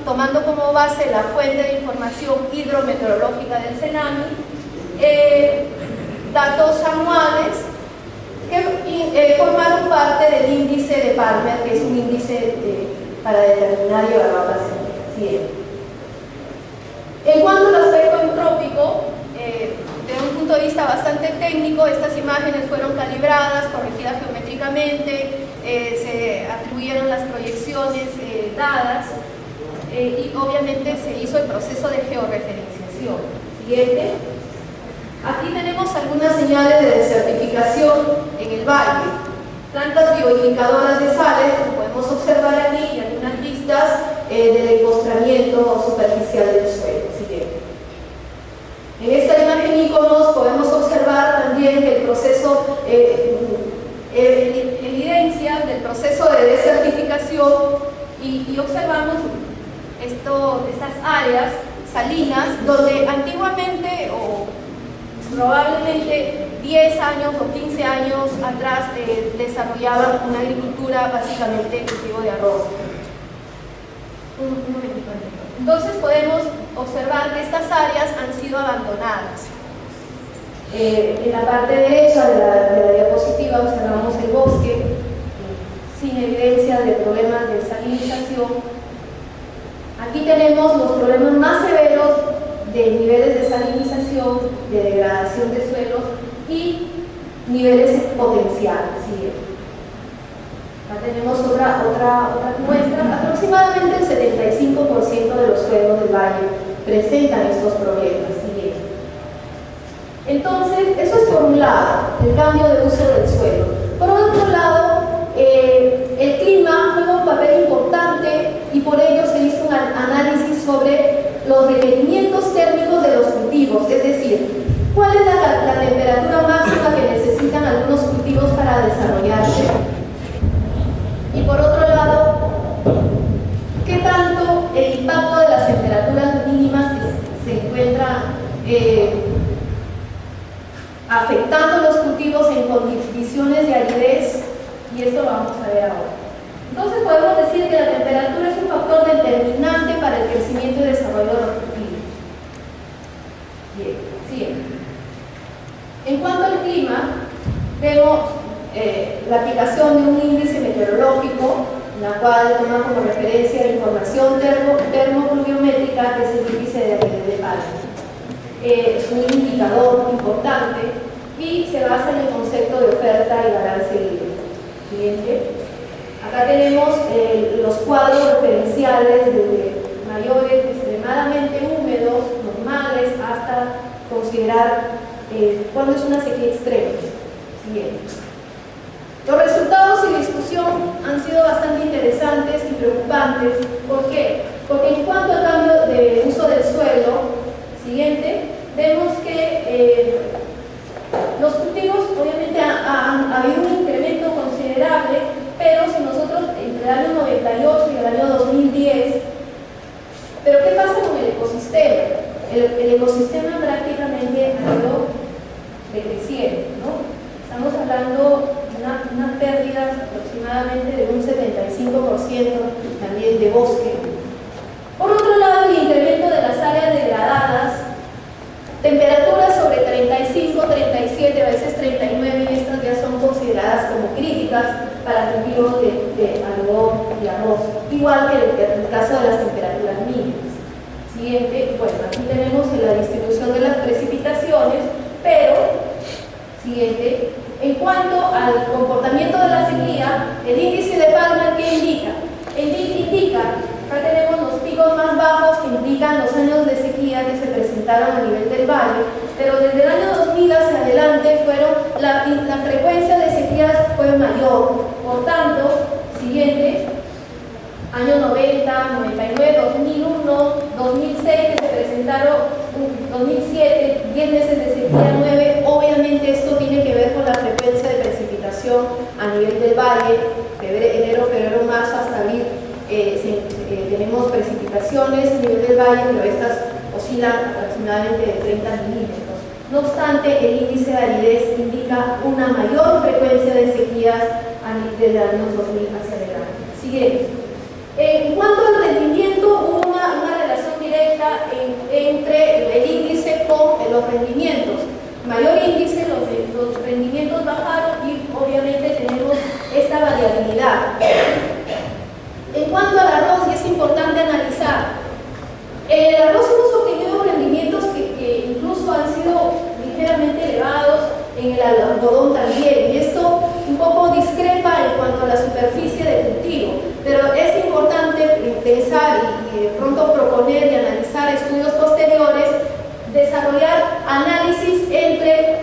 tomando como base la fuente de información hidrometeorológica del CENAMI, datos anuales que formaron parte del índice de Palmer, que es un índice para determinar y evaluar las semillas. En cuanto al aspecto antrópico, desde un punto de vista bastante técnico, estas imágenes fueron calibradas, corregidas geométricamente, se atribuyeron las proyecciones dadas, y obviamente se hizo el proceso de georreferenciación. Siguiente. Aquí tenemos algunas señales de desertificación en el valle, plantas bioindicadoras de sales, como podemos observar aquí, y algunas vistas del empostramiento superficial del suelo. Siguiente. En esta imagen íconos podemos observar también que el proceso, evidencia del proceso de desertificación, y observamos estas áreas salinas donde antiguamente o probablemente 10 años o 15 años atrás desarrollaban una agricultura básicamente cultivo de arroz. Entonces podemos observar que estas áreas han sido abandonadas. En la parte derecha de la diapositiva observamos el bosque sin evidencia de problemas de salinización. Aquí tenemos los problemas más severos de niveles de salinización, de degradación de suelos y niveles potenciales. ¿Sí? Acá tenemos otra muestra. Aproximadamente el 75% de los suelos del valle presentan estos problemas. ¿Sí? Entonces, eso es por un lado, el cambio de uso del suelo. Por otro lado, el clima juega un papel importante y por ello se hizo un análisis sobre los requerimientos térmicos de los cultivos, es decir, cuál es la temperatura máxima que necesitan algunos cultivos para desarrollarse. Y por otro lado, ¿qué tanto el impacto de las temperaturas mínimas que se encuentran afectando los cultivos en condiciones de aridez? Y esto lo vamos a ver ahora. Entonces podemos decir que la temperatura es un factor determinante para el crecimiento y desarrollo de los cultivos. Bien, siguiente. En cuanto al clima, vemos la aplicación de un índice meteorológico, la cual toma como referencia la información termopluviométrica, que es el índice de aridez de Palma. Es un indicador importante y se basa en el concepto de oferta y balance hídrico. Siguiente. Acá tenemos los cuadros referenciales desde mayores extremadamente húmedos, normales, hasta considerar cuándo es una sequía extrema. Siguiente. Los resultados y discusión han sido bastante interesantes y preocupantes. ¿Por qué? Porque en cuanto al cambio de uso del suelo, siguiente, vemos que los cultivos obviamente ha habido un incremento considerable, pero si nosotros entre el año 98 y el año 2010, pero ¿qué pasa con el ecosistema? El ecosistema prácticamente ha ido decreciendo, ¿no? Estamos hablando de unas pérdidas aproximadamente de un 75% también de bosque. Por otro lado, el incremento de las áreas degradadas, temperaturas sobre 35, 37, a veces 39, y estas ya son consideradas como críticas para cultivos de algodón y arroz, igual que en el caso de las temperaturas mínimas. Siguiente, bueno, aquí tenemos la distribución de las precipitaciones, pero, siguiente, en cuanto al comportamiento de la sequía, el índice de Palma, ¿qué indica? Indica, acá tenemos los picos más bajos que indican los años de sequía que se presentaron a nivel del valle, pero desde el año 2000 hacia adelante la frecuencia de sequías fue mayor. Por tanto, siguiente, año 90, 99, 2001, 2006 que se presentaron, 2007, 10 meses de sequía 9, obviamente esto tiene que ver con la frecuencia de precipitación a nivel del valle, enero, febrero, marzo, hasta abril. Tenemos precipitaciones a nivel del valle, pero estas oscilan aproximadamente de 30 milímetros. No obstante, el índice de aridez indica una mayor frecuencia de sequías desde los años 2000 hacia adelante. Siguiente. En cuanto al rendimiento, hubo una relación directa entre el índice con los rendimientos. Mayor índice, los rendimientos bajaron y obviamente tenemos esta variabilidad. En cuanto al arroz, y es importante analizar, en el arroz hemos obtenido rendimientos que incluso han sido ligeramente elevados, en el algodón también, y esto un poco discrepa en cuanto a la superficie de cultivo, pero es importante pensar y de pronto proponer y analizar estudios posteriores, desarrollar análisis entre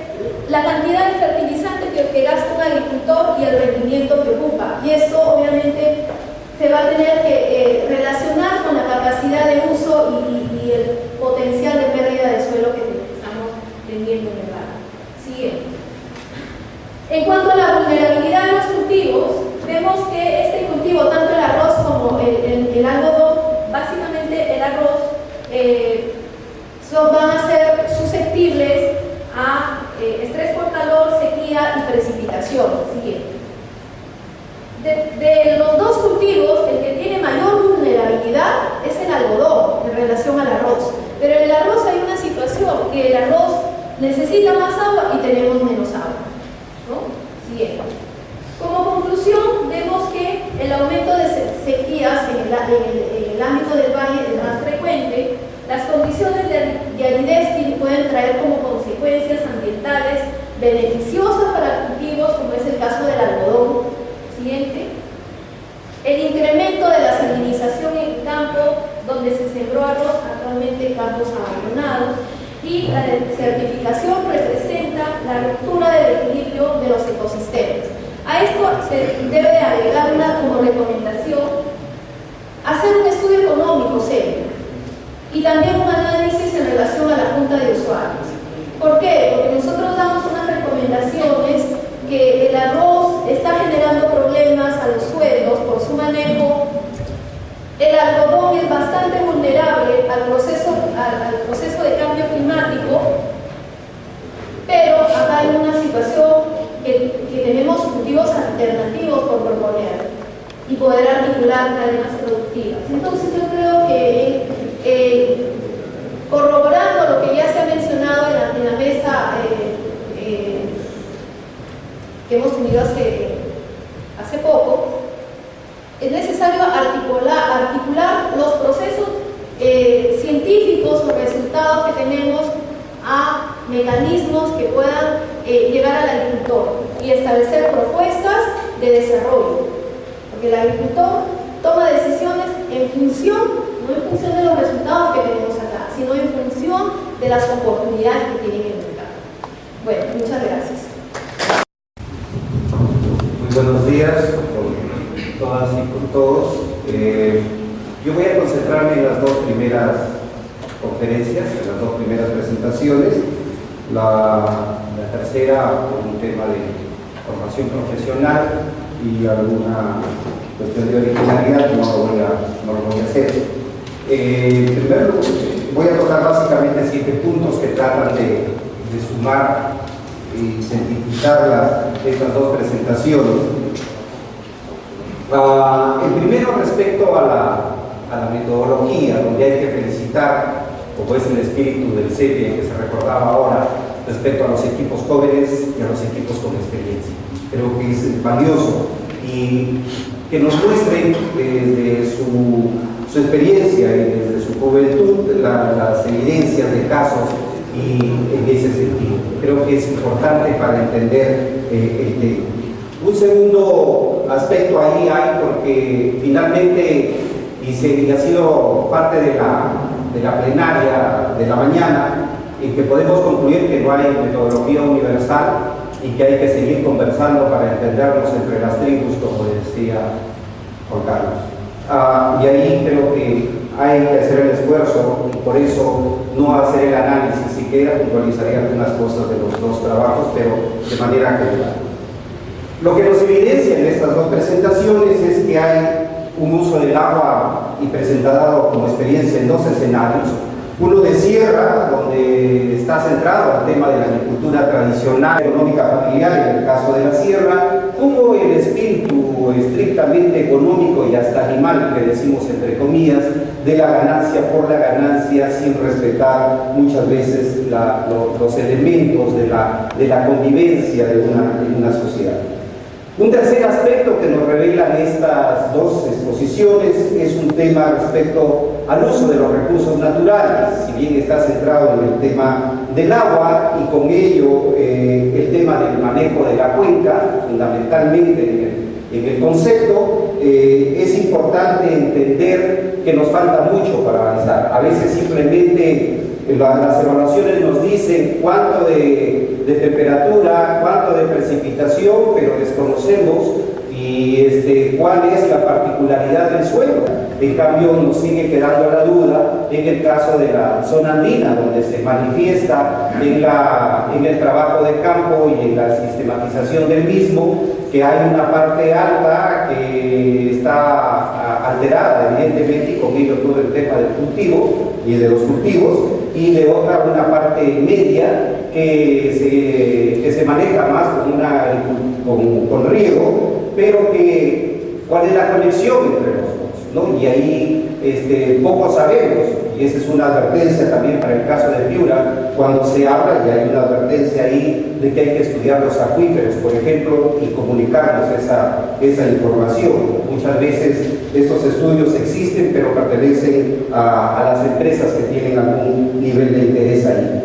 la cantidad de fertilizante que gasta un agricultor y el rendimiento que ocupa, y esto obviamente se va a tener que relacionar con la capacidad de uso y el potencial de pérdida de suelo que estamos teniendo en el valle. Siguiente. En cuanto a la vulnerabilidad de los cultivos, vemos que este cultivo, tanto el arroz como el algodón, básicamente el arroz, van a ser susceptibles a estrés por calor, sequía y precipitación. Siguiente. De los dos cultivos, el que tiene mayor vulnerabilidad es el algodón en relación al arroz. necesita más agua y tenemos menos agua, ¿no? Siguiente. Como conclusión, vemos que el aumento de sequías en el ámbito del valle es más frecuente. Las condiciones de aridez pueden traer como consecuencias ambientales beneficiosas para cultivos, como es el caso del algodón. Siguiente. El incremento de la salinización en campo, donde se sembró arroz, actualmente campos abandonados. Y la desertificación representa la ruptura del equilibrio de los ecosistemas. A esto se debe agregar como recomendación hacer un estudio económico serio y también un análisis en relación a la junta de usuarios. ¿Por qué? Porque nosotros damos unas recomendaciones que el arroz está generando problemas a los suelos por su manejo. El algodón es bastante vulnerable al proceso de cambio climático, pero acá hay una situación que tenemos cultivos alternativos por proponer y poder articular cadenas productivas. Entonces yo creo que corroborando lo que ya se ha mencionado en la mesa que hemos tenido hace poco, es necesario articular los procesos científicos o resultados que tenemos a mecanismos que puedan llegar al agricultor y establecer propuestas de desarrollo, porque el agricultor toma decisiones en función, no en función de los resultados que tenemos acá, sino en función de las oportunidades que tienen en el mercado. Bueno, muchas gracias. Muy buenos días con todas y con todos. Yo voy a concentrarme en las dos primeras conferencias, en las dos primeras presentaciones. La tercera por un tema de formación profesional y alguna cuestión de originalidad que no lo voy a hacer. Primero voy a tocar básicamente 7 puntos que tratan de sumar y sintetizar estas dos presentaciones. El primero respecto a la metodología, donde hay que felicitar, como es el espíritu del CEPE que se recordaba ahora, respecto a los equipos jóvenes y a los equipos con experiencia. Creo que es valioso y que nos muestren desde su experiencia y desde su juventud las evidencias de casos y en ese sentido. Creo que es importante para entender el tema. Un segundo aspecto ahí hay porque finalmente, y ha sido parte de la plenaria de la mañana, en que podemos concluir que no hay metodología universal y que hay que seguir conversando para entendernos entre las tribus, como decía Juan Carlos. Y ahí creo que hay que hacer el esfuerzo y por eso no hacer el análisis, siquiera puntualizaría algunas cosas de los dos trabajos, pero de manera general. Lo que nos evidencia en estas dos presentaciones es que hay un uso del agua y presentado como experiencia en dos escenarios. Uno de sierra, donde está centrado el tema de la agricultura tradicional, económica familiar, en el caso de la sierra, como el espíritu estrictamente económico y hasta animal, que decimos entre comillas, de la ganancia por la ganancia, sin respetar muchas veces los elementos de la convivencia de una sociedad. Un tercer aspecto que nos revelan estas dos exposiciones es un tema respecto al uso de los recursos naturales, si bien está centrado en el tema del agua y con ello el tema del manejo de la cuenca, fundamentalmente en el concepto, es importante entender que nos falta mucho para avanzar. A veces simplemente las evaluaciones nos dicen cuánto de temperatura, cuánto de precipitación, pero desconocemos y cuál es la particularidad del suelo. En cambio, nos sigue quedando la duda en el caso de la zona andina, donde se manifiesta en el trabajo de campo y en la sistematización del mismo, que hay una parte alta que está alterada, evidentemente, y con ello todo el tema del cultivo y de los cultivos, y de otra una parte media que se maneja más con riego, pero ¿cuál es la conexión entre los dos? ¿no? Y ahí poco sabemos, y esa es una advertencia también para el caso de Piura, cuando se habla, y hay una advertencia ahí de que hay que estudiar los acuíferos, por ejemplo, y comunicarnos esa información. Muchas veces estos estudios existen, pero pertenecen a las empresas que tienen algún nivel de interés ahí.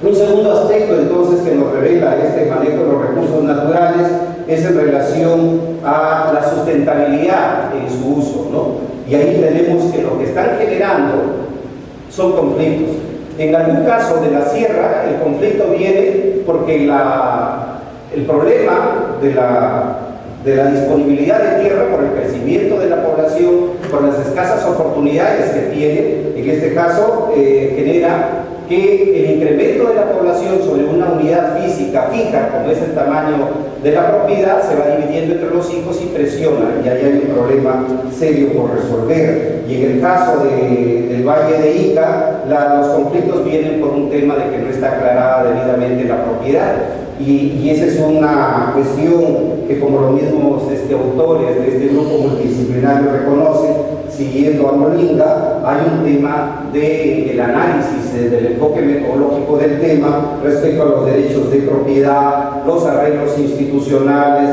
Un segundo aspecto entonces que nos revela este manejo de los recursos naturales es en relación a la sustentabilidad en su uso, ¿no? Y ahí tenemos que lo que están generando son conflictos. En algún caso de la sierra, el conflicto viene porque el problema de la disponibilidad de tierra por el crecimiento de la población, por las escasas oportunidades que tiene, en este caso genera que el incremento de la población sobre una unidad física fija, como es el tamaño de la propiedad, se va dividiendo entre los hijos y presiona, y ahí hay un problema serio por resolver. Y en el caso del Valle de Ica, los conflictos vienen por un tema de que no está aclarada debidamente la propiedad. Y esa es una cuestión que, como los mismos autores de este grupo multidisciplinario reconocen, siguiendo a Molinga, hay un tema del análisis, del enfoque metodológico del tema respecto a los derechos de propiedad, los arreglos institucionales,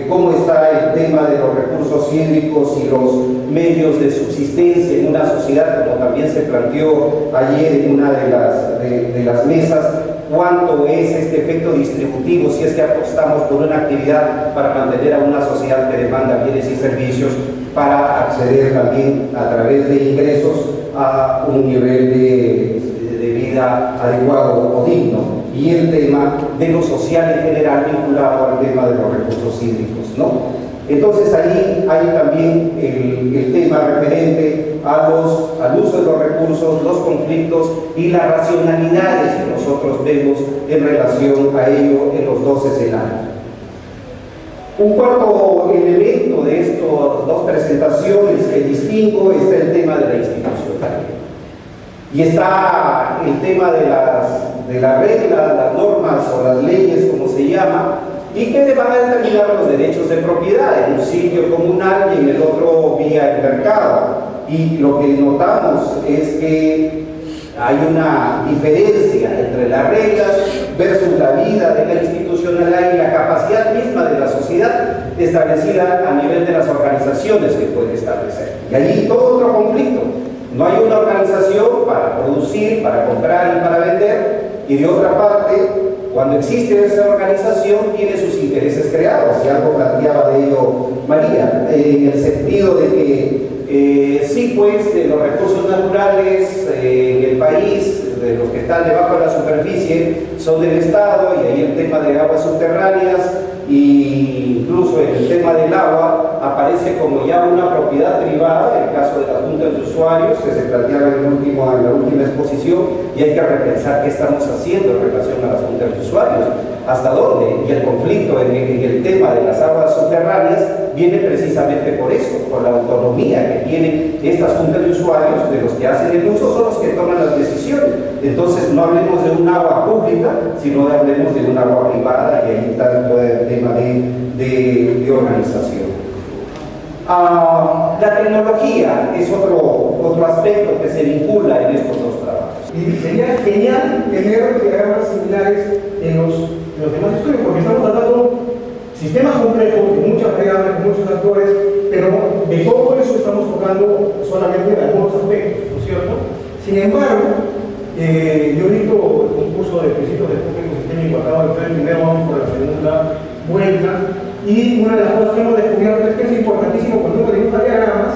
cómo está el tema de los recursos hídricos y los medios de subsistencia en una sociedad, como también se planteó ayer en una de las mesas, cuánto es este efecto distributivo si es que apostamos por una actividad para mantener a una sociedad que demanda bienes y servicios para acceder también a través de ingresos a un nivel de vida adecuado o digno, y el tema de lo social en general vinculado al tema de los recursos hídricos, ¿no? Entonces ahí hay también el tema referente al uso de los recursos, los conflictos y las racionalidades que nosotros vemos en relación a ello en los dos escenarios. Un cuarto elemento de estas dos presentaciones que distingo está el tema de la institucionalidad. Y está el tema de las reglas, las normas o las leyes, como se llama, y que van a determinar los derechos de propiedad en un sitio comunal y en el otro vía el mercado. Y lo que notamos es que hay una diferencia entre las reglas versus la vida de la institucionalidad y la capacidad misma de la sociedad establecida a nivel de las organizaciones que puede establecer. Y allí todo otro conflicto. No hay una organización para producir, para comprar y para vender, y de otra parte, cuando existe esa organización, tiene sus intereses creados, y algo planteaba de ello María, en el sentido de que sí, pues, los recursos naturales en el país, de los que están debajo de la superficie, son del Estado, y ahí el tema de aguas subterráneas, e incluso en el tema del agua, aparece como ya una propiedad privada, en el caso de las juntas de usuarios, que se planteaba en la última exposición, y hay que repensar qué estamos haciendo en relación a las juntas de usuarios, hasta dónde, y el conflicto en el tema de las aguas subterráneas viene precisamente por eso, por la autonomía que tienen estas juntas de usuarios, de los que hacen el uso, son los que toman las decisiones. Entonces no hablemos de un agua pública, sino hablemos de un agua privada, y ahí está todo el tema de organización. La tecnología es otro aspecto que se vincula en estos dos trabajos. Y sería genial tener diagramas similares en los demás estudios, porque estamos tratando sistemas complejos, de muchas variables, de muchos actores, pero de todo eso estamos tocando solamente de algunos aspectos, ¿no es cierto? Sin embargo, yo dicto un curso de principios del enfoque ecosistémico, acabo de entrar primero, vamos por la segunda vuelta, y una de las cosas que hemos descubierto es que es importantísimo cuando uno dibuja diagramas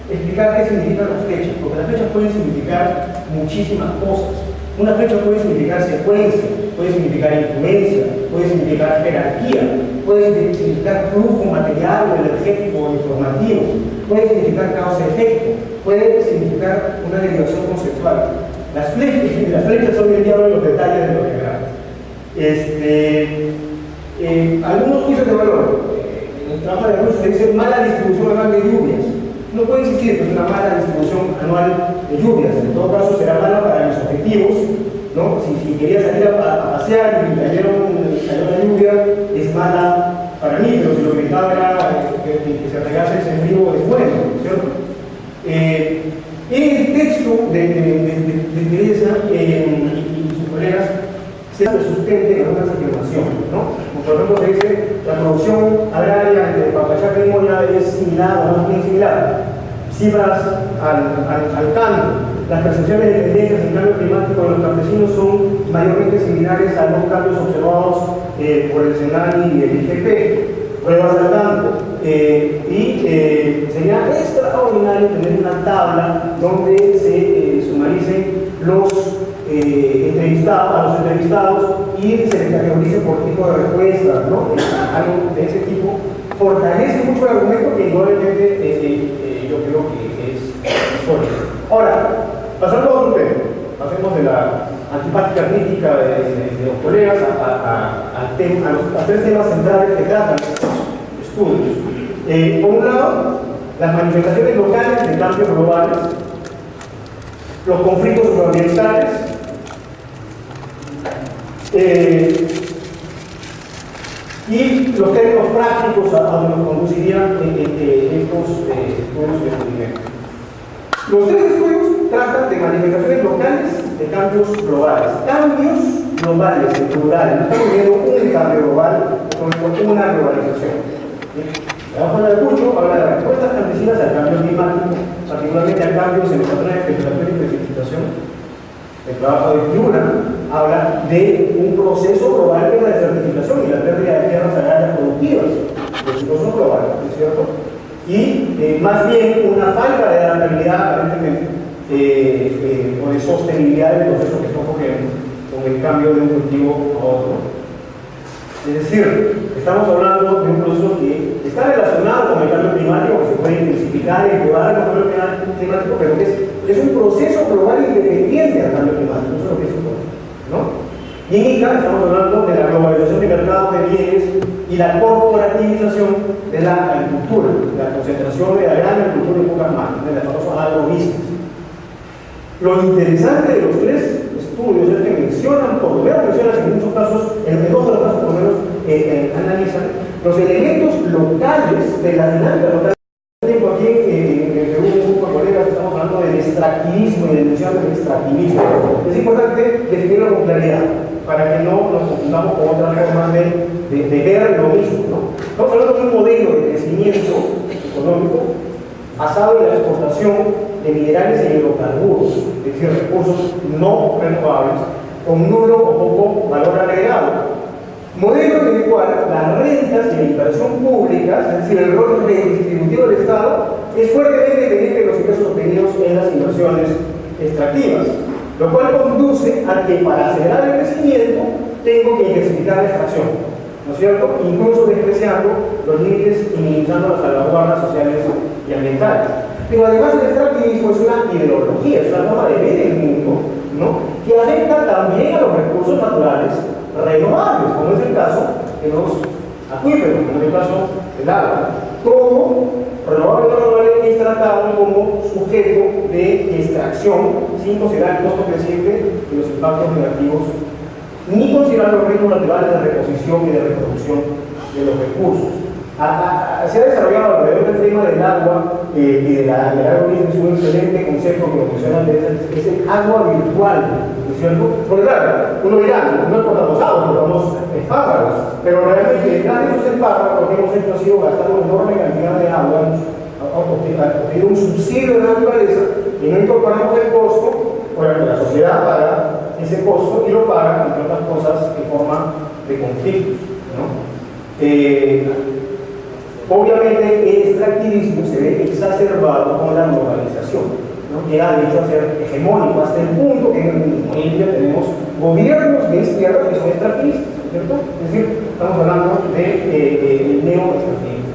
explicar qué significan las flechas, porque las flechas pueden significar muchísimas cosas. Una flecha puede significar secuencia, puede significar influencia, puede significar jerarquía, puede significar flujo material, energético o informativo, puede significar causa-efecto, puede significar una derivación conceptual. Las flechas son el diablo de los detalles de los diagramas. Algunos juicios de valor. En el trabajo de algunos se dice mala distribución anual de lluvias. No puede existir pues, una mala distribución anual de lluvias. En todo caso será mala para los objetivos, ¿no? Si quería salir a pasear y cayó la lluvia, es mala para mí, pero si lo que estaba era que se regase ese frío, es bueno, ¿cierto? En el texto de Teresa y sus colegas se sustente en algunas afirmaciones, ¿no? Como por ejemplo se dice, la producción agraria entre Pampachaca y Moya es similar o más bien similar. Cifras al campo. Las percepciones de tendencias en cambio climático de los campesinos son mayormente similares a los cambios observados por el SENANI y el IGP. Pruebas al campo. Sería extraordinario tener una tabla donde se sumaricen los entrevistados y se les categorice por tipo de respuesta, ¿no? Algo de ese tipo fortalece mucho el argumento que igualmente yo creo que es sólido. Ahora, pasando a otro tema, pasemos de la antipática crítica de los colegas a tres temas centrales que tratan estos estudios. Por un lado, las manifestaciones locales de cambios globales, los conflictos socioambientales, y los términos prácticos a donde nos conducirían estos estudios de descubrimiento. Los tres estudios tratan de manifestaciones locales de cambios globales. Cambios globales, en plural. No estamos viendo un cambio global, sino una globalización. La hoja de Cucho habla de respuestas campesinas al cambio climático, particularmente a cambios en los patrones de temperatura y precipitación. El trabajo de Yura habla de un proceso global de la desertificación y la pérdida de tierras agrarias productivas, proceso global, ¿no es cierto? Y más bien una falta de adaptabilidad aparentemente o de sostenibilidad del proceso que está ocurriendo con el cambio de un cultivo a otro. Es decir, estamos hablando de un proceso que está relacionado con el cambio climático, que se puede intensificar y empeorar con el cambio climático, pero que es un proceso global independiente al cambio climático, eso es lo que es importante, ¿no? Y en ICA estamos hablando de la globalización de mercados de bienes y la corporativización de la agricultura, la concentración de la gran agricultura en pocas manos, de las famosas agrobusiness. Lo interesante de los tres estudios es que mencionan, por lo menos mencionan en muchos casos, en dos de los casos por lo menos analizan los elementos locales de la dinámica local. Aquí en un grupo de colegas estamos hablando del extractivismo y del mencionado del extractivismo. Es importante definirlo con claridad para que no nos confundamos con otras formas de ver lo mismo, ¿no? Estamos hablando de un modelo de crecimiento económico basado en la exportación de minerales y hidrocarburos, es decir, recursos no renovables, con nulo o poco valor agregado. Modelo en el cual las rentas y la inversión pública, es decir, el rol redistributivo del Estado, es fuertemente dependiente de los ingresos obtenidos en las inversiones extractivas, lo cual conduce a que para acelerar el crecimiento tengo que intensificar la extracción, ¿no es cierto? Incluso despreciando los límites y minimizando las salvaguardas sociales y ambientales. Pero además el extractivismo es una ideología, es una forma de ver el mundo, ¿no? Que afecta también a los recursos naturales renovables, como es el caso de los acuíferos, como es el caso del agua. Todo renovable o renovable es tratado como sujeto de extracción sin considerar el costo creciente de los impactos negativos, ni considerar los ritmos naturales de reposición y de reproducción de los recursos. Se ha desarrollado alrededor del tema del agua y del agrobusiness un excelente concepto que lo menciona es el agua virtual, ¿no es cierto? Porque claro, uno dirá, no exportamos agua, exportamos espárragos, pero realmente detrás de esos espárragos lo que hemos hecho ha sido gastar una enorme cantidad de agua, obtener un subsidio de la naturaleza y no incorporamos el costo, bueno, la sociedad paga ese costo y lo paga, entre otras cosas, en forma de conflictos, ¿no? Obviamente el extractivismo se ve exacerbado con la globalización, ¿no? Que ha de hecho a ser hegemónico hasta el punto que en India tenemos gobiernos de izquierda que son extractivistas, ¿cierto? Es decir, estamos hablando de neoextractivismo.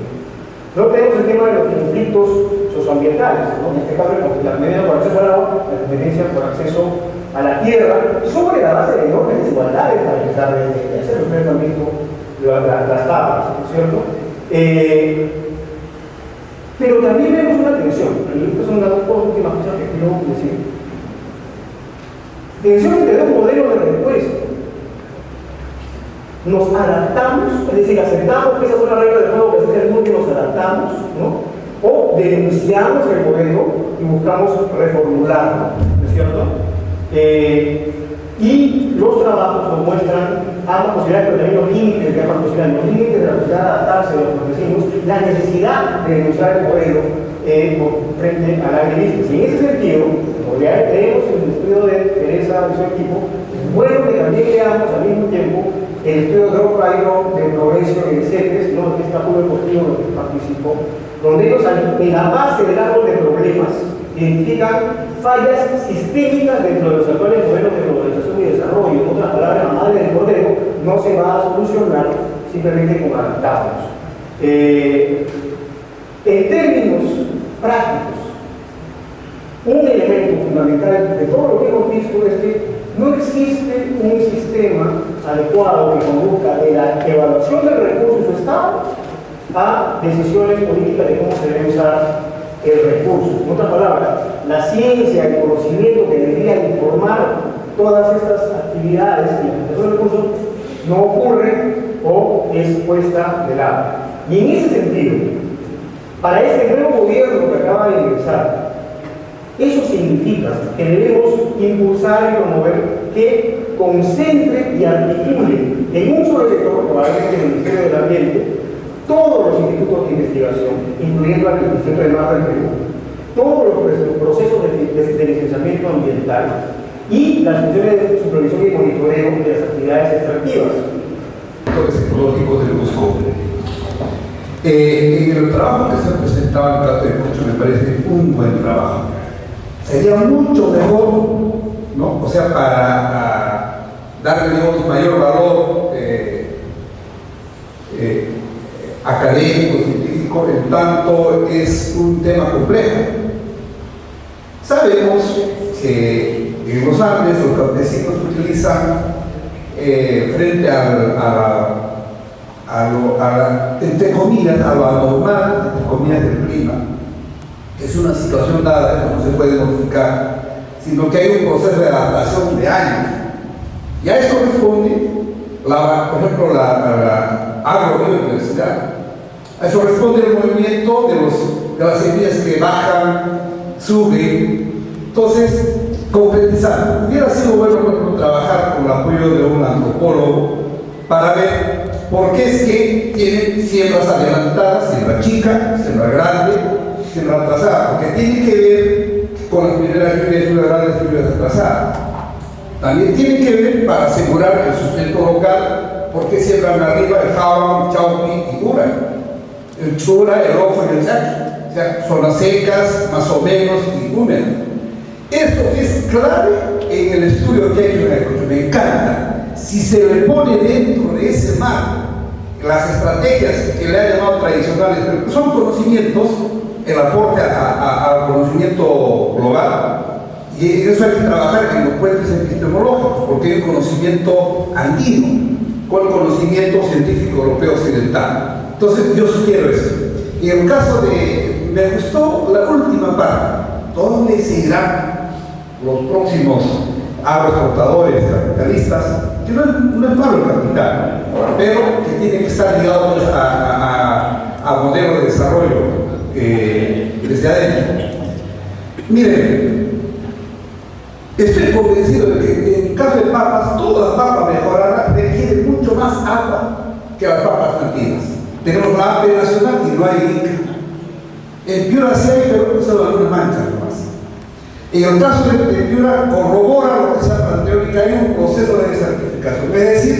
Luego tenemos el tema de los conflictos socioambientales, ¿no? En este caso la medida por acceso al agua, la competencia por acceso a la tierra, sobre la base de enormes desigualdades para empezar de hacer. Ustedes han visto las tablas, ¿no es cierto? Pero también vemos una tensión, y estas son las dos últimas cosas que quiero decir. Tensión entre dos modelos de respuesta. Nos adaptamos, es decir, aceptamos que esas son las reglas del juego que se hace el mundo y nos adaptamos, ¿no? O denunciamos el modelo y buscamos reformularlo, ¿no es cierto? Y los trabajos nos muestran ambas posibilidades, pero también los límites de ambas posibilidades, los límites de la posibilidad de adaptarse a los campesinos, la necesidad de denunciar el modelo frente a la agresión. Y en ese sentido, como ya leemos en el estudio de Teresa y su equipo, es bueno que también leamos al mismo tiempo el estudio de Rob de Progreso y de CETES, ¿no? Que está muy positivo en el que participó, donde ellos en la base del árbol de problemas identifican fallas sistémicas dentro de los actuales modelos de globalización y desarrollo. En otras palabras, la madre del cordero no se va a solucionar simplemente con adaptarnos. En términos prácticos, un elemento fundamental de todo lo que hemos visto es que no existe un sistema adecuado que conduzca de la evaluación del recurso en su estado a decisiones políticas de cómo se debe usar el recurso. En otras palabras, la ciencia, el conocimiento que debería informar todas estas actividades y la gestión de recursos no ocurre o es puesta de lado. Y en ese sentido, para este nuevo gobierno que acaba de ingresar, eso significa que debemos impulsar y promover que concentre y articule en un solo sector, probablemente en el Ministerio del Ambiente, todos los institutos de investigación, incluyendo el Instituto de Mar del Perú, todos los procesos de licenciamiento ambiental y las funciones de supervisión y monitoreo de las actividades extractivas. Sectores ecológicos del Cusco. En el trabajo que se ha presentado en el caso de Pucho me parece un buen trabajo. Sería mucho mejor, ¿no? O sea, para darle, digamos, mayor valor académico, científico, en tanto es un tema complejo. Sabemos que en los Andes los campesinos utilizan frente entre comillas, a lo anormal, entre comillas, del clima, que es una situación dada, que no se puede modificar, sino que hay un proceso de adaptación de años. Y a eso responde, por ejemplo, la agrobiodiversidad. A eso responde el movimiento de las semillas que bajan, suben. Entonces, concretizar. Hubiera sido bueno, por ejemplo, trabajar con el apoyo de un antropólogo para ver por qué es que tienen siembras adelantadas, siembra chica, siembra grande, siembra atrasada, porque tiene que ver con las primeras lluvias grandes, lluvias atrasadas. También tiene que ver para asegurar el sustento local, por qué siembran arriba el Jaume, Chaupi y Ura. El Chura, el Ojo y el Saki. O sea, zonas secas, más o menos, y húmedas. Esto es clave en el estudio que ha hecho Ayacucho. Me encanta. Si se le pone dentro de ese mar las estrategias que le ha llamado tradicionales, pero son conocimientos, el aporte al conocimiento global, y eso hay que trabajar en los puentes epistemológicos, porque hay un conocimiento andino con el conocimiento científico europeo occidental. Entonces yo sugiero eso. Y en el caso de, me gustó la última parte, ¿dónde se irán los próximos agroexportadores capitalistas? Que no es malo el capital, pero que tiene que estar ligado pues, a modelos de desarrollo desde adentro. Miren, estoy convencido de que en el caso de papas, toda la papa mejorada requiere mucho más agua que las papas nativas. Tenemos la APE nacional y no hay INCA. En Piura sí hay, pero solo algunas manchas nomás. En el caso de Piura corrobora lo que se ha planteado y que hay un proceso de desertificación. Es decir,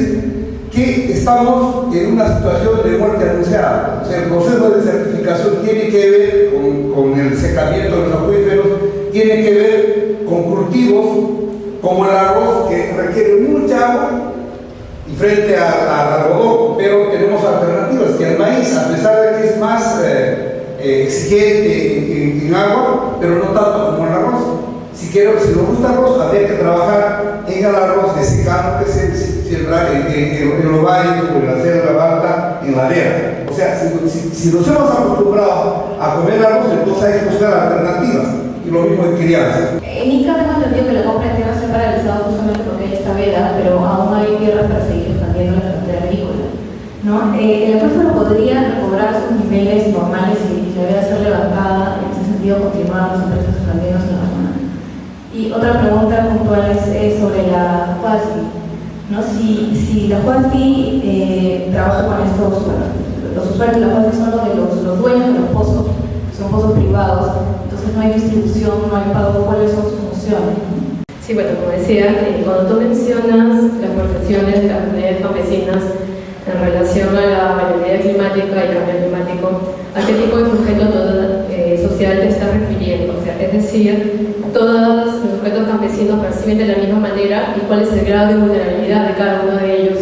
que estamos en una situación de muerte anunciada. O sea, el proceso de desertificación tiene que ver con el secamiento de los acuíferos, tiene que ver con cultivos como el arroz, que requiere mucha agua, y frente al algodón, pero tenemos alternativas, que el maíz, a pesar de que es más exigente en agua, pero no tanto como el arroz. Si nos gusta el arroz, habría que trabajar en el arroz de secano que se siembra en los valles, en la selva alta, en la ladera. O sea, si nos hemos acostumbrado a comer arroz, entonces hay que buscar alternativas. Y lo mismo en crianza. En Ica tengo entendido que la compra de tierra se paralizada justamente porque hay esta veda, pero aún hay tierra para seguir expandiendo la frontera agrícola. ¿no? El acuífero podría recobrar sus niveles normales y debería ser levantada, en ese sentido continuar los empresas extranjeros en la zona. Y otra pregunta puntual es sobre la Huaspi, ¿no? Si la Huaspi trabaja con estos, bueno, los usuarios de la Huaspi son los dueños de los pozos, que son pozos privados, entonces no hay distribución, no hay pago, ¿cuáles son sus funciones? Sí, bueno, como decía, cuando tú mencionas las organizaciones de las comunidades campesinas en relación a la variabilidad climática y cambio climático, ¿a qué tipo de sujeto social te estás refiriendo? O sea, es decir, todos los sujetos campesinos perciben de la misma manera y cuál es el grado de vulnerabilidad de cada uno de ellos.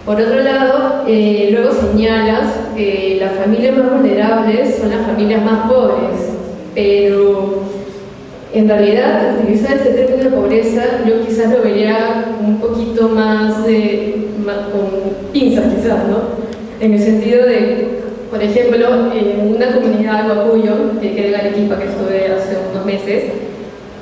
Por otro lado, luego señalas que las familias más vulnerables son las familias más pobres, pero en realidad utilizar ese término de pobreza yo quizás lo vería un poquito más con pinzas quizás, ¿no? En el sentido de, por ejemplo, en una comunidad de Guacuyo, que queda en Arequipa, que estuve hace unos meses,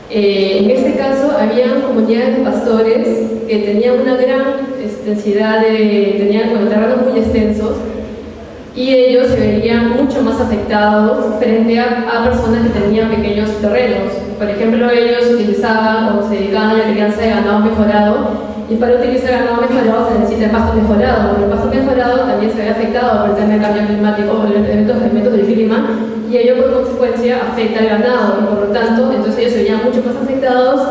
en este caso había comunidades de pastores que tenían una gran extensidad tenían terrenos muy extensos y ellos se verían mucho más afectados frente a personas que tenían pequeños terrenos. Por ejemplo, ellos utilizaban o se dedicaban a la crianza de ganado mejorado, y para utilizar ganado mejorado se necesita el pasto mejorado, pero el pasto mejorado también se ve afectado por el tema del cambio climático o los elementos del clima, y ello por consecuencia afecta al ganado, y por lo tanto, entonces ellos se veían mucho más afectados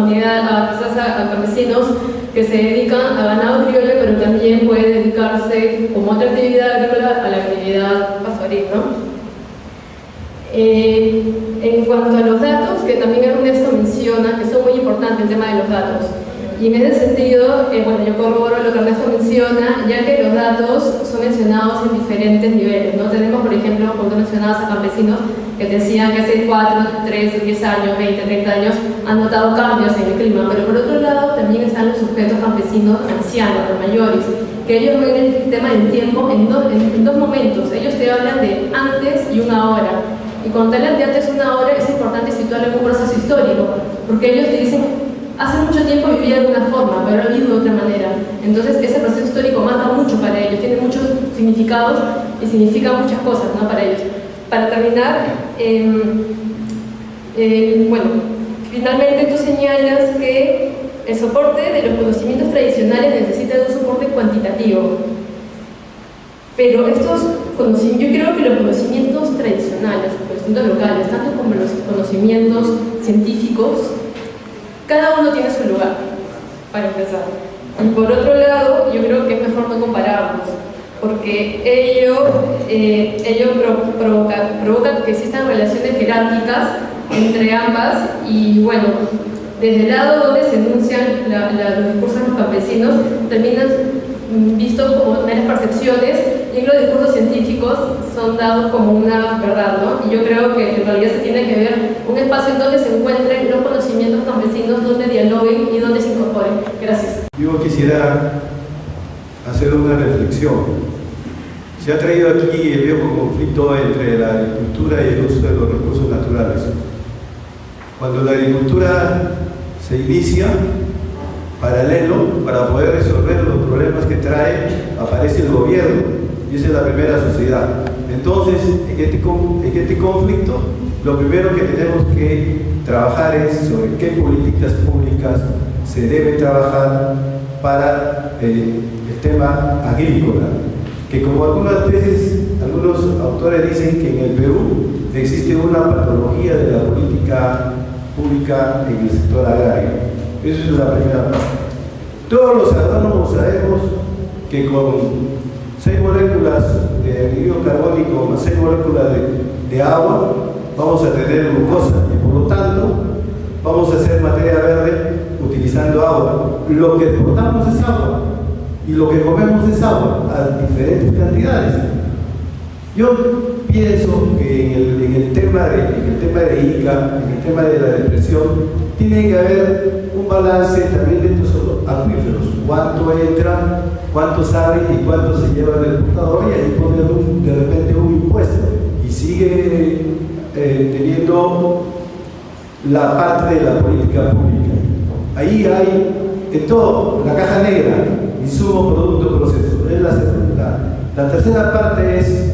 quizás a campesinos que se dedican a ganado criollo, pero también puede dedicarse como otra actividad agrícola a la actividad pastoril, ¿no? En cuanto a los datos, que también Ernesto menciona, que son muy importantes el tema de los datos, y en ese sentido, bueno, yo corroboro lo que Ernesto menciona, ya que los datos son mencionados en diferentes niveles, ¿no? Tenemos, por ejemplo, cuando mencionabas a campesinos que te decían que hace 4, 3, 10 años, 20, 30 años han notado cambios en el clima, pero por otro lado también están los sujetos campesinos ancianos, los mayores, que ellos ven el tema del tiempo en dos momentos. Ellos te hablan de antes y una hora. Y cuando te hablan de antes y una hora es importante situarlo en un proceso histórico, porque ellos te dicen, hace mucho tiempo vivía de una forma, pero ahora vivo de otra manera. Entonces ese proceso histórico marca mucho para ellos, tiene muchos significados y significa muchas cosas, ¿no? Para ellos. Para terminar, bueno, finalmente tú señalas que el soporte de los conocimientos tradicionales necesita de un soporte cuantitativo. Pero yo creo que los conocimientos tradicionales, los conocimientos locales, tanto como los conocimientos científicos, cada uno tiene su lugar, para empezar. Y por otro lado, yo creo que es mejor no compararlos, porque ello provoca que existan relaciones jerárquicas entre ambas, y bueno, desde el lado donde se enuncian los discursos de los campesinos, terminan vistos como meras percepciones, y en los discursos científicos son dados como una verdad, ¿no? Y yo creo que en realidad se tiene que ver un espacio en donde se encuentren los conocimientos campesinos, donde dialoguen y donde se incorporen. Gracias. Yo quisiera hacer una reflexión. Se ha traído aquí el viejo conflicto entre la agricultura y el uso de los recursos naturales. Cuando la agricultura se inicia, paralelo, para poder resolver los problemas que trae, aparece el gobierno, y esa es la primera sociedad. Entonces, en este conflicto, lo primero que tenemos que trabajar es sobre qué políticas públicas se deben trabajar para el tema agrícola, que como algunas veces algunos autores dicen que en el Perú existe una patología de la política pública en el sector agrario. Esa es la primera parte. Todos los agrónomos sabemos que con 6 moléculas de anhídrido carbónico más 6 moléculas de agua vamos a tener glucosa, y por lo tanto vamos a hacer materia verde utilizando agua. Lo que exportamos es agua y lo que comemos es agua a diferentes cantidades. Yo pienso que en el tema de ICA, en el tema de la depresión, tiene que haber un balance también de estos acuíferos, cuánto entra, cuánto sale y cuánto se lleva del exportador, y ahí poner de repente un impuesto, y sigue teniendo la parte de la política pública. Ahí hay en todo, la caja negra, insumo, producto, proceso, es la La tercera parte es,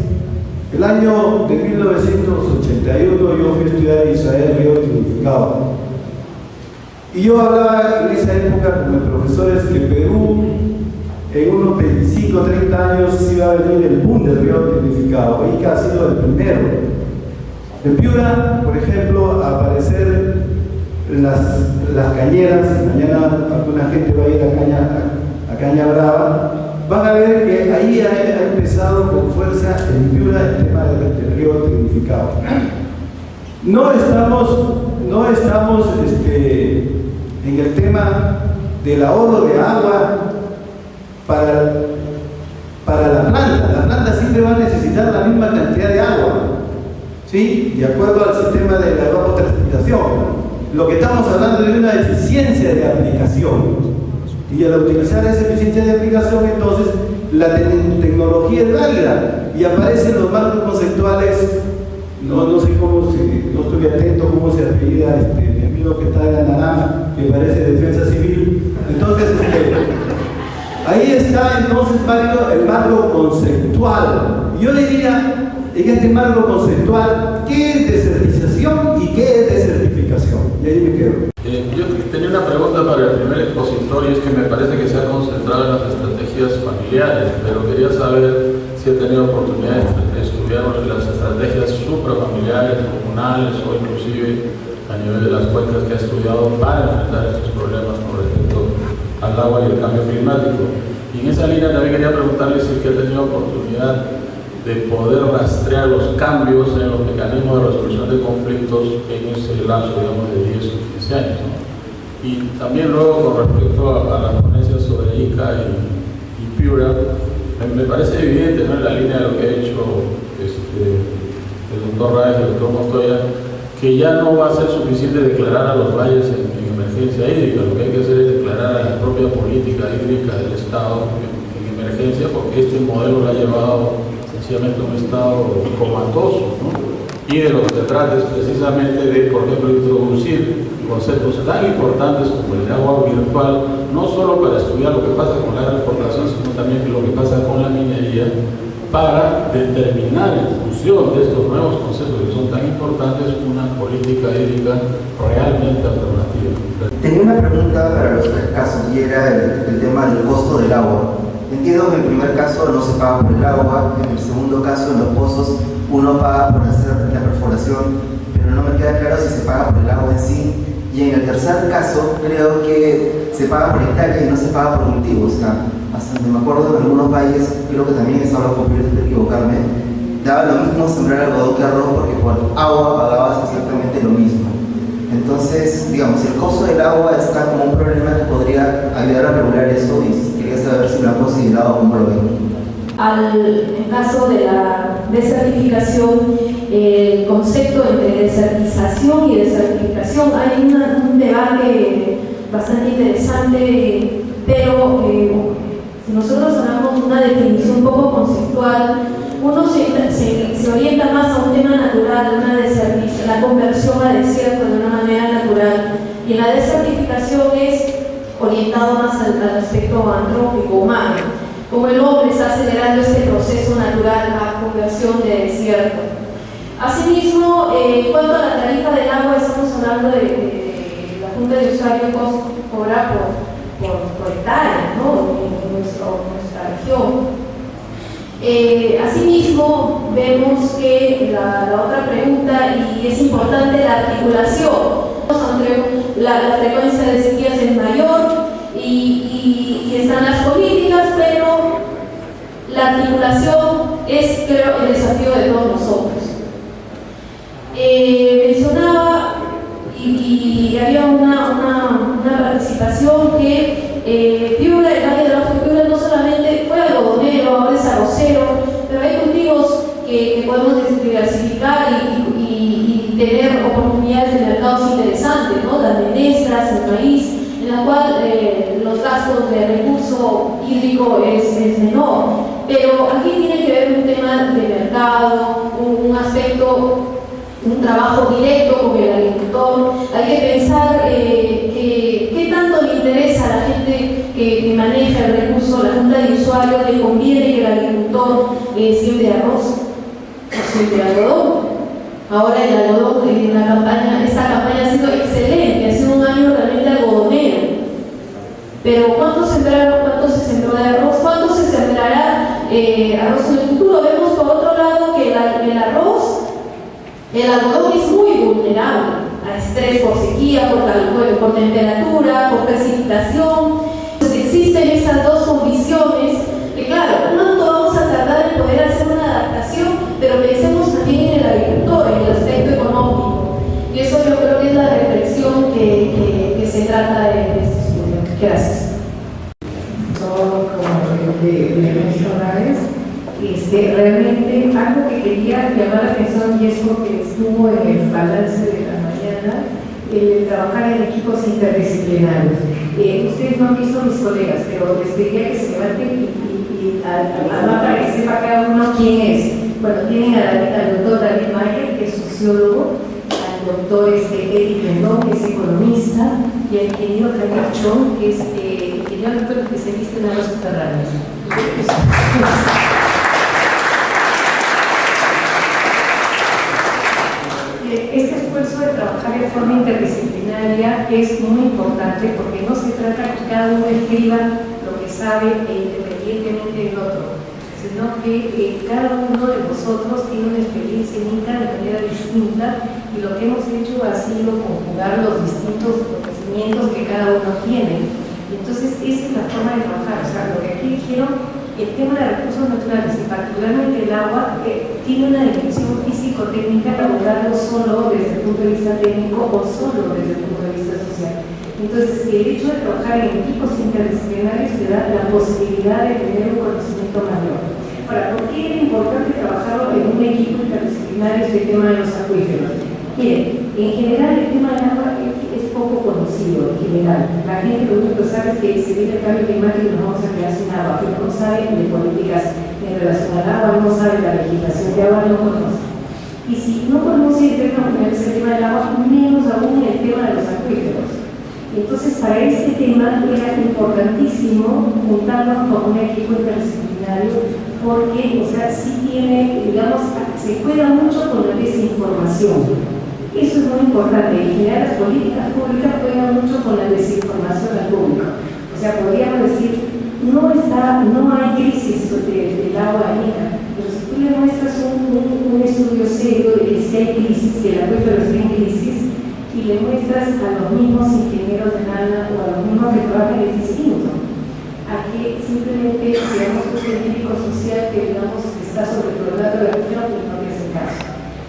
el año de 1981 yo fui a estudiar a Israel, Río Unificado. Y yo hablaba en esa época con mis profesores que Perú en unos 25 o 30 años iba a venir el boom del río unificado. Ica ha sido el primero. En Piura, por ejemplo, a aparecer las cañeras, mañana alguna gente va a ir a Caña Brava, van a ver que ahí ha empezado con fuerza en Piura el tema del río unificado. No estamos en el tema del ahorro de agua para la planta. La planta siempre va a necesitar la misma cantidad de agua, ¿sí? De acuerdo al sistema de la evapotranspiración. Lo que estamos hablando es de una eficiencia de aplicación. Y al utilizar esa eficiencia de aplicación, entonces la tecnología es válida y aparecen los marcos conceptuales. No sé cómo, no estoy atento cómo se apellida mi amigo que está en la naranja, que parece Defensa Civil. Entonces, ahí está entonces el marco conceptual. Yo le diría, en este marco conceptual, ¿qué es desertización y qué es desertificación? Y ahí me quedo. Yo tenía una pregunta para el primer expositor, y es que me parece que se ha concentrado en las estrategias familiares, pero quería saber si ha tenido oportunidad de estudiar las estrategias suprafamiliares, comunales o inclusive a nivel de las cuencas que ha estudiado para enfrentar estos problemas con respecto al agua y el cambio climático. Y en esa línea también quería preguntarle si es que ha tenido oportunidad de poder rastrear los cambios en los mecanismos de resolución de conflictos en ese lapso, digamos, de 10 o 15 años, ¿no? Y también luego con respecto a las ponencias sobre Ica y Piura, me parece evidente, ¿no?, en la línea de lo que ha hecho el doctor Raez y el doctor Montoya, que ya no va a ser suficiente declarar a los valles en emergencia hídrica. Lo que hay que hacer es declarar a la propia política hídrica del Estado en emergencia, porque este modelo lo ha llevado sencillamente a un estado comatoso, ¿no? Y de lo que se trata es precisamente de, por ejemplo, introducir conceptos tan importantes como el agua virtual, no solo para estudiar lo que pasa con la agroexportación, sino también lo que pasa con la minería, para determinar en función de estos nuevos conceptos que son tan importantes una política hídrica realmente alternativa. Tenía una pregunta para los tres casos y era el tema del costo del agua. Entiendo que en el primer caso no se paga por el agua, en el segundo caso en los pozos uno paga por hacer la perforación, pero no me queda claro si se paga por el agua en sí. Y en el tercer caso creo que se paga por hectárea y no se paga por cultivos. O sea, hasta donde me acuerdo, en algunos países, creo que también es ahora posible equivocarme, daba lo mismo sembrar algodón que arroz porque por agua pagabas exactamente lo mismo. Entonces, digamos, el costo del agua está como un problema que podría ayudar a regular eso y quería saber si lo han considerado o cómo lo ven. En caso de la desertificación, el concepto entre desertización y desertificación, hay un debate bastante interesante, pero si nosotros hagamos una definición un poco conceptual, uno se orienta más a un tema natural, la conversión a desierto de una manera natural, y la desertificación es orientado más al aspecto antrópico, humano, como el hombre está acelerando este proceso natural a conversión de desierto. Asimismo, en cuanto a la tarifa del agua, estamos hablando de la Junta de Usuario cobra por hectárea, ¿no?, en nuestra región. Asimismo, vemos que la otra pregunta, y es importante, la articulación entre la frecuencia de sequías es mayor y están las políticas, pero la articulación es, creo, el desafío de todos nosotros. Mencionaba y había una participación que Piura, el Valle de la Piura, no solamente fue algodonero, ahora es arrocero, pero hay cultivos que podemos diversificar y tener oportunidades de mercados interesantes, ¿no? Las menestras, el maíz, en la cual los gastos de recurso hídrico es menor. Pero aquí tiene que ver un tema de mercado, un aspecto, un trabajo directo con el agricultor. Hay que pensar qué tanto le interesa a la gente que maneja el recurso, la junta de usuarios, le conviene que el agricultor siembre arroz o siembre algodón. Ahora el algodón, esta campaña ha sido excelente, ha sido un año realmente algodonero. Pero ¿cuánto se sembró de arroz? ¿Cuánto se sembrará arroz en el futuro? Vemos por otro lado que el algodón es muy vulnerable a estrés por sequía, por temperatura, por precipitación. Entonces existen esas dos condiciones que, claro, ¿cuánto vamos a tardar en poder hacer una adaptación? Pero pensemos también en el agricultor, en el aspecto económico. Y eso yo creo que es la reflexión que se trata de este estudio. Gracias. Como lo que mencionabas, realmente algo que quería llamar la atención, y es porque estuvo en el balance de la mañana, el trabajar en equipos interdisciplinarios. Ustedes no han visto a mis colegas, pero les pediría que se levanten y además para que sepa cada uno quién es. Bueno, tienen al doctor David Mayer, que es sociólogo, al doctor Eric Rendón, que es economista, y al ingeniero Javier Chong, que es ingeniero especialista en aguas subterráneas. Este esfuerzo de trabajar de forma interdisciplinaria es muy importante porque no se trata que cada uno escriba lo que sabe independientemente del otro, sino que cada uno de nosotros tiene una experiencia única de manera distinta, y lo que hemos hecho ha sido conjugar los distintos conocimientos que cada uno tiene. Entonces esa es la forma de trabajar. O sea, lo que aquí dijeron, el tema de recursos naturales y particularmente el agua tiene una dimensión físico-técnica para abordarlo solo desde el punto de vista técnico o solo desde el punto de vista social. Entonces, el hecho de trabajar en equipos interdisciplinarios te da la posibilidad de tener un conocimiento mayor. Ahora, ¿por qué era importante trabajar en un equipo interdisciplinario este tema de los acuíferos? Miren, en general el tema del agua es poco conocido en general. La gente lo único que sabe es que si viene el cambio climático nos vamos a quedar sin agua, pero no sabe de políticas en relación al agua, no sabe la legislación de agua, no conoce. Y si no conoce el tema del agua, menos aún el tema de los acuíferos. Entonces, para este tema era importantísimo juntarnos con un equipo interdisciplinario porque, o sea, sí tiene, digamos, se juega mucho con la desinformación. Eso es muy importante. En general, las políticas públicas juegan mucho con la desinformación al público. O sea, podríamos decir, no hay crisis del agua andina, pero si tú le muestras un estudio serio de que si hay crisis, que el acuífero está en crisis, y le muestras a los mismos ingenieros de nada o a los mismos que trabajan, es distinto a que simplemente seamos un científico social que, digamos, está sobre el dato de la acuífero y no le hace caso.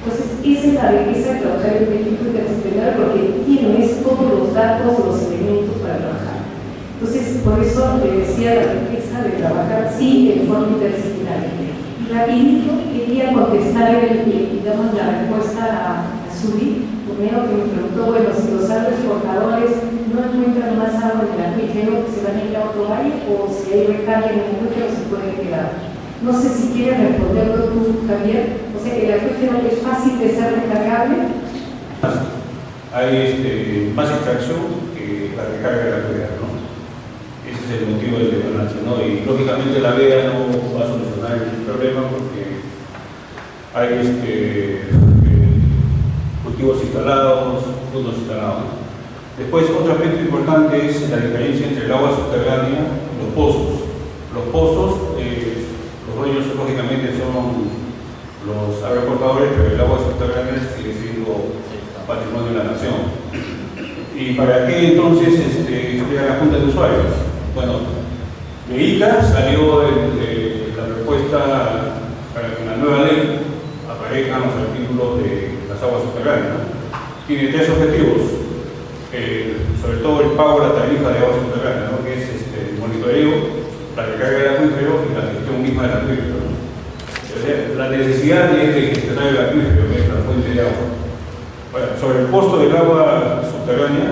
Entonces, esa es la riqueza de trabajar en un equipo interdisciplinario, porque tienes todos los datos, los elementos para trabajar. Entonces, por eso le decía la riqueza de trabajar, sí, en forma interdisciplinaria. Y rapidito quería contestar, digamos, la respuesta a Suri, primero que me preguntó, bueno, si los árboles portadores no encuentran más agua en el acuífero, que se van a ir a otro valle, o si hay recarga en el acuífero, se pueden quedar. No sé si quieres responderlo tú, Javier. O sea, ¿el acuífero es fácil de ser recargable? Hay más extracción que la recarga de la vega, ¿no? Ese es el motivo de la balance, ¿no? Y lógicamente la vega no va a solucionar el problema porque hay cultivos instalados, fondos instalados. Después, otro aspecto importante es la diferencia entre el agua subterránea y los pozos. Los pozos, los dueños lógicamente son los agroexportadores, pero el agua subterránea sigue siendo patrimonio de la nación. ¿Y para qué entonces crea la Junta de Usuarios? Bueno, de ICA salió la propuesta para que en la nueva ley aparezcan los artículos de las aguas subterráneas. Tiene tres objetivos, sobre todo el pago de la tarifa de aguas subterráneas, ¿no? Que es el monitoreo, la recarga del acuífero y la gestión misma del acuífero, ¿no? O sea, la necesidad es de gestionar el acuífero, que es la fuente de agua. Bueno, sobre el costo del agua subterránea,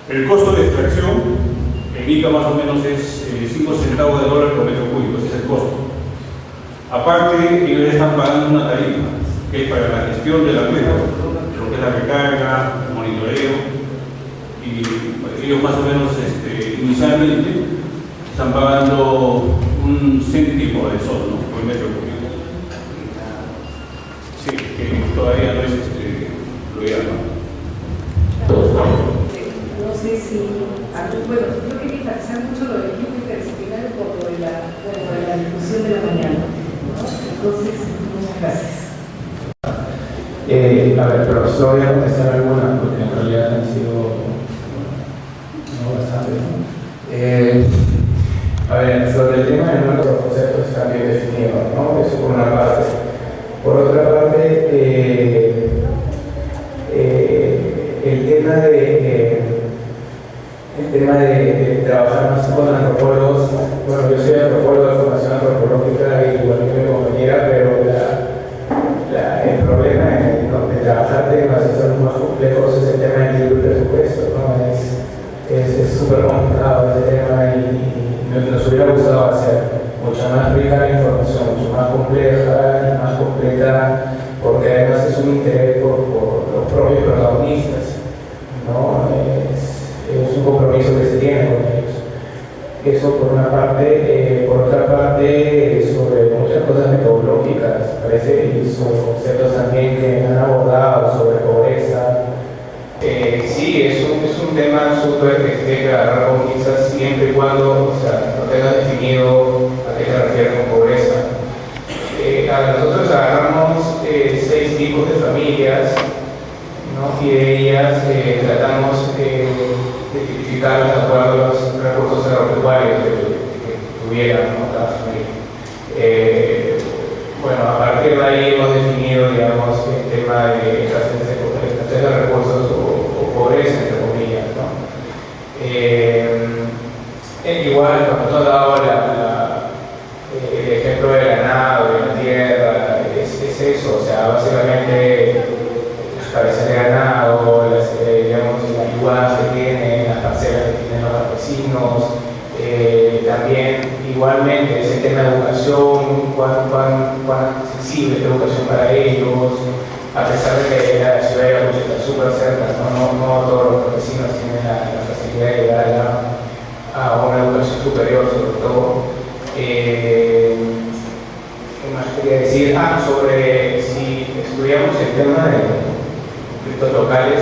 el costo de extracción indica más o menos es 5 centavos de dólar por metro cúbico, ese es el costo. Aparte, ellos están pagando una tarifa, que es para la gestión del acuífero, lo que es la recarga, el monitoreo, y ellos más o menos inicialmente están pagando un céntimo de sol, ¿no? Por metro cúbico. Sí, que todavía no es lo ideal, ¿no? No sé si, bueno, yo quería enfatizar mucho lo del equipo interdisciplinario por lo de la discusión de la mañana, ¿no? Entonces, muchas gracias. A ver, pero solo voy a contestar algunas porque en realidad han sido bastante, ¿no? A ver, sobre el tema de nuevos conceptos están bien definidos, ¿no? Eso por una parte. Por otra parte, el tema de trabajar más con antropólogos. Bueno, yo soy antropólogo de formación antropológica y igual que mi compañera, pero el problema de trabajar temas que son más complejos es el tema del libro y presupuesto, ¿no? Es súper complicado ese tema y nos hubiera gustado hacer mucha más rica la información, mucho más compleja y más completa, porque además es un interés por los propios protagonistas, ¿no? Es un compromiso que se tiene con ellos. Eso por una parte. Por otra parte, sobre muchas cosas metodológicas, parece, y sobre conceptos también que han abordado sobre pobreza. Sí, es un tema súper que tiene que agarrar con pinzas siempre y cuando, o sea, no tengas definido a qué te refieres con pobreza. Nosotros agarramos 6 tipos de familias, ¿no? Y de ellas tratamos de tipificarlas de acuerdo a los recursos agropecuarios que tuvieran, ¿no? Cada familia. Bueno, a partir de ahí hemos definido, digamos, el tema de escasez de recursos o pobreza, entre comillas, ¿no? Igual, cuando tú has dado el ejemplo del ganado, de la tierra, es eso, o sea, básicamente las cabezas de ganado, digamos, las iguanas que tienen, las parcelas que tienen los campesinos, también igualmente ese tema de educación, cuán accesible es la educación para ellos, a pesar de que la ciudad de Ayacucho está súper cerca, no todos los campesinos tienen la facilidad de llegar a una educación superior, sobre todo. ¿Qué más quería decir? Sobre si estudiamos el tema de conflictos locales,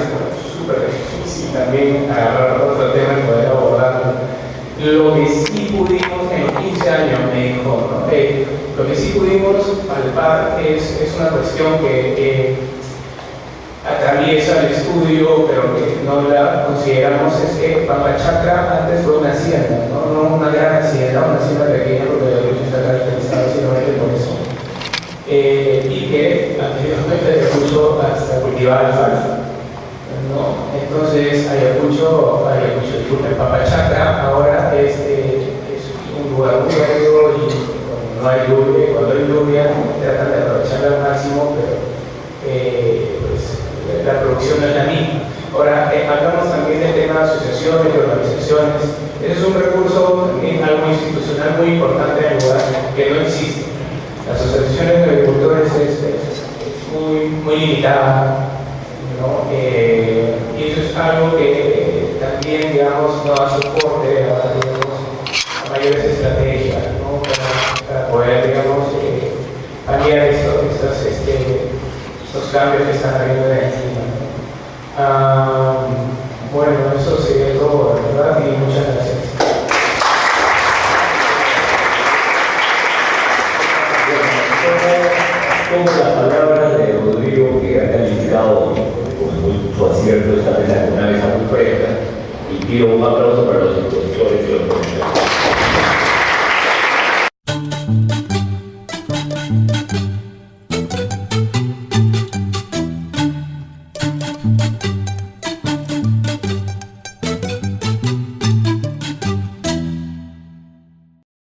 súper difícil también agarrar otro tema y poder abordarlo. Lo que sí pudimos en los 15 años, me dijo, ¿no? Lo que sí pudimos palpar es una cuestión que atraviesa el estudio, pero que no la consideramos, es que Pampachacra antes fue una hacienda, no una gran hacienda, una hacienda pequeña, porque Ayacucho está caracterizado simplemente por eso. Y que anteriormente se puso hasta cultivar alfalfa, ¿no? Entonces disculpen, Pampachacra ahora es un lugar muy árido y cuando hay lluvia tratan de aprovecharla al máximo, pero pues, la producción no es la misma. Ahora, hablamos también del tema de asociaciones y organizaciones. Ese es un recurso también algo institucional muy importante en el lugar que no existe. Las asociaciones de agricultores es muy limitada, ¿no? Y eso es algo que también, digamos, no da soporte a mayores estrategias, ¿no? para poder, digamos, cambiar estos cambios que están habiendo en el clima, ¿no? Bueno, eso sería todo, ¿verdad? Y muchas gracias. Tomo las palabras de Rodrigo, que ha calificado con su acierto esta mesa como una mesa muy fresca, y pido un aplauso para los expositores y los profesores.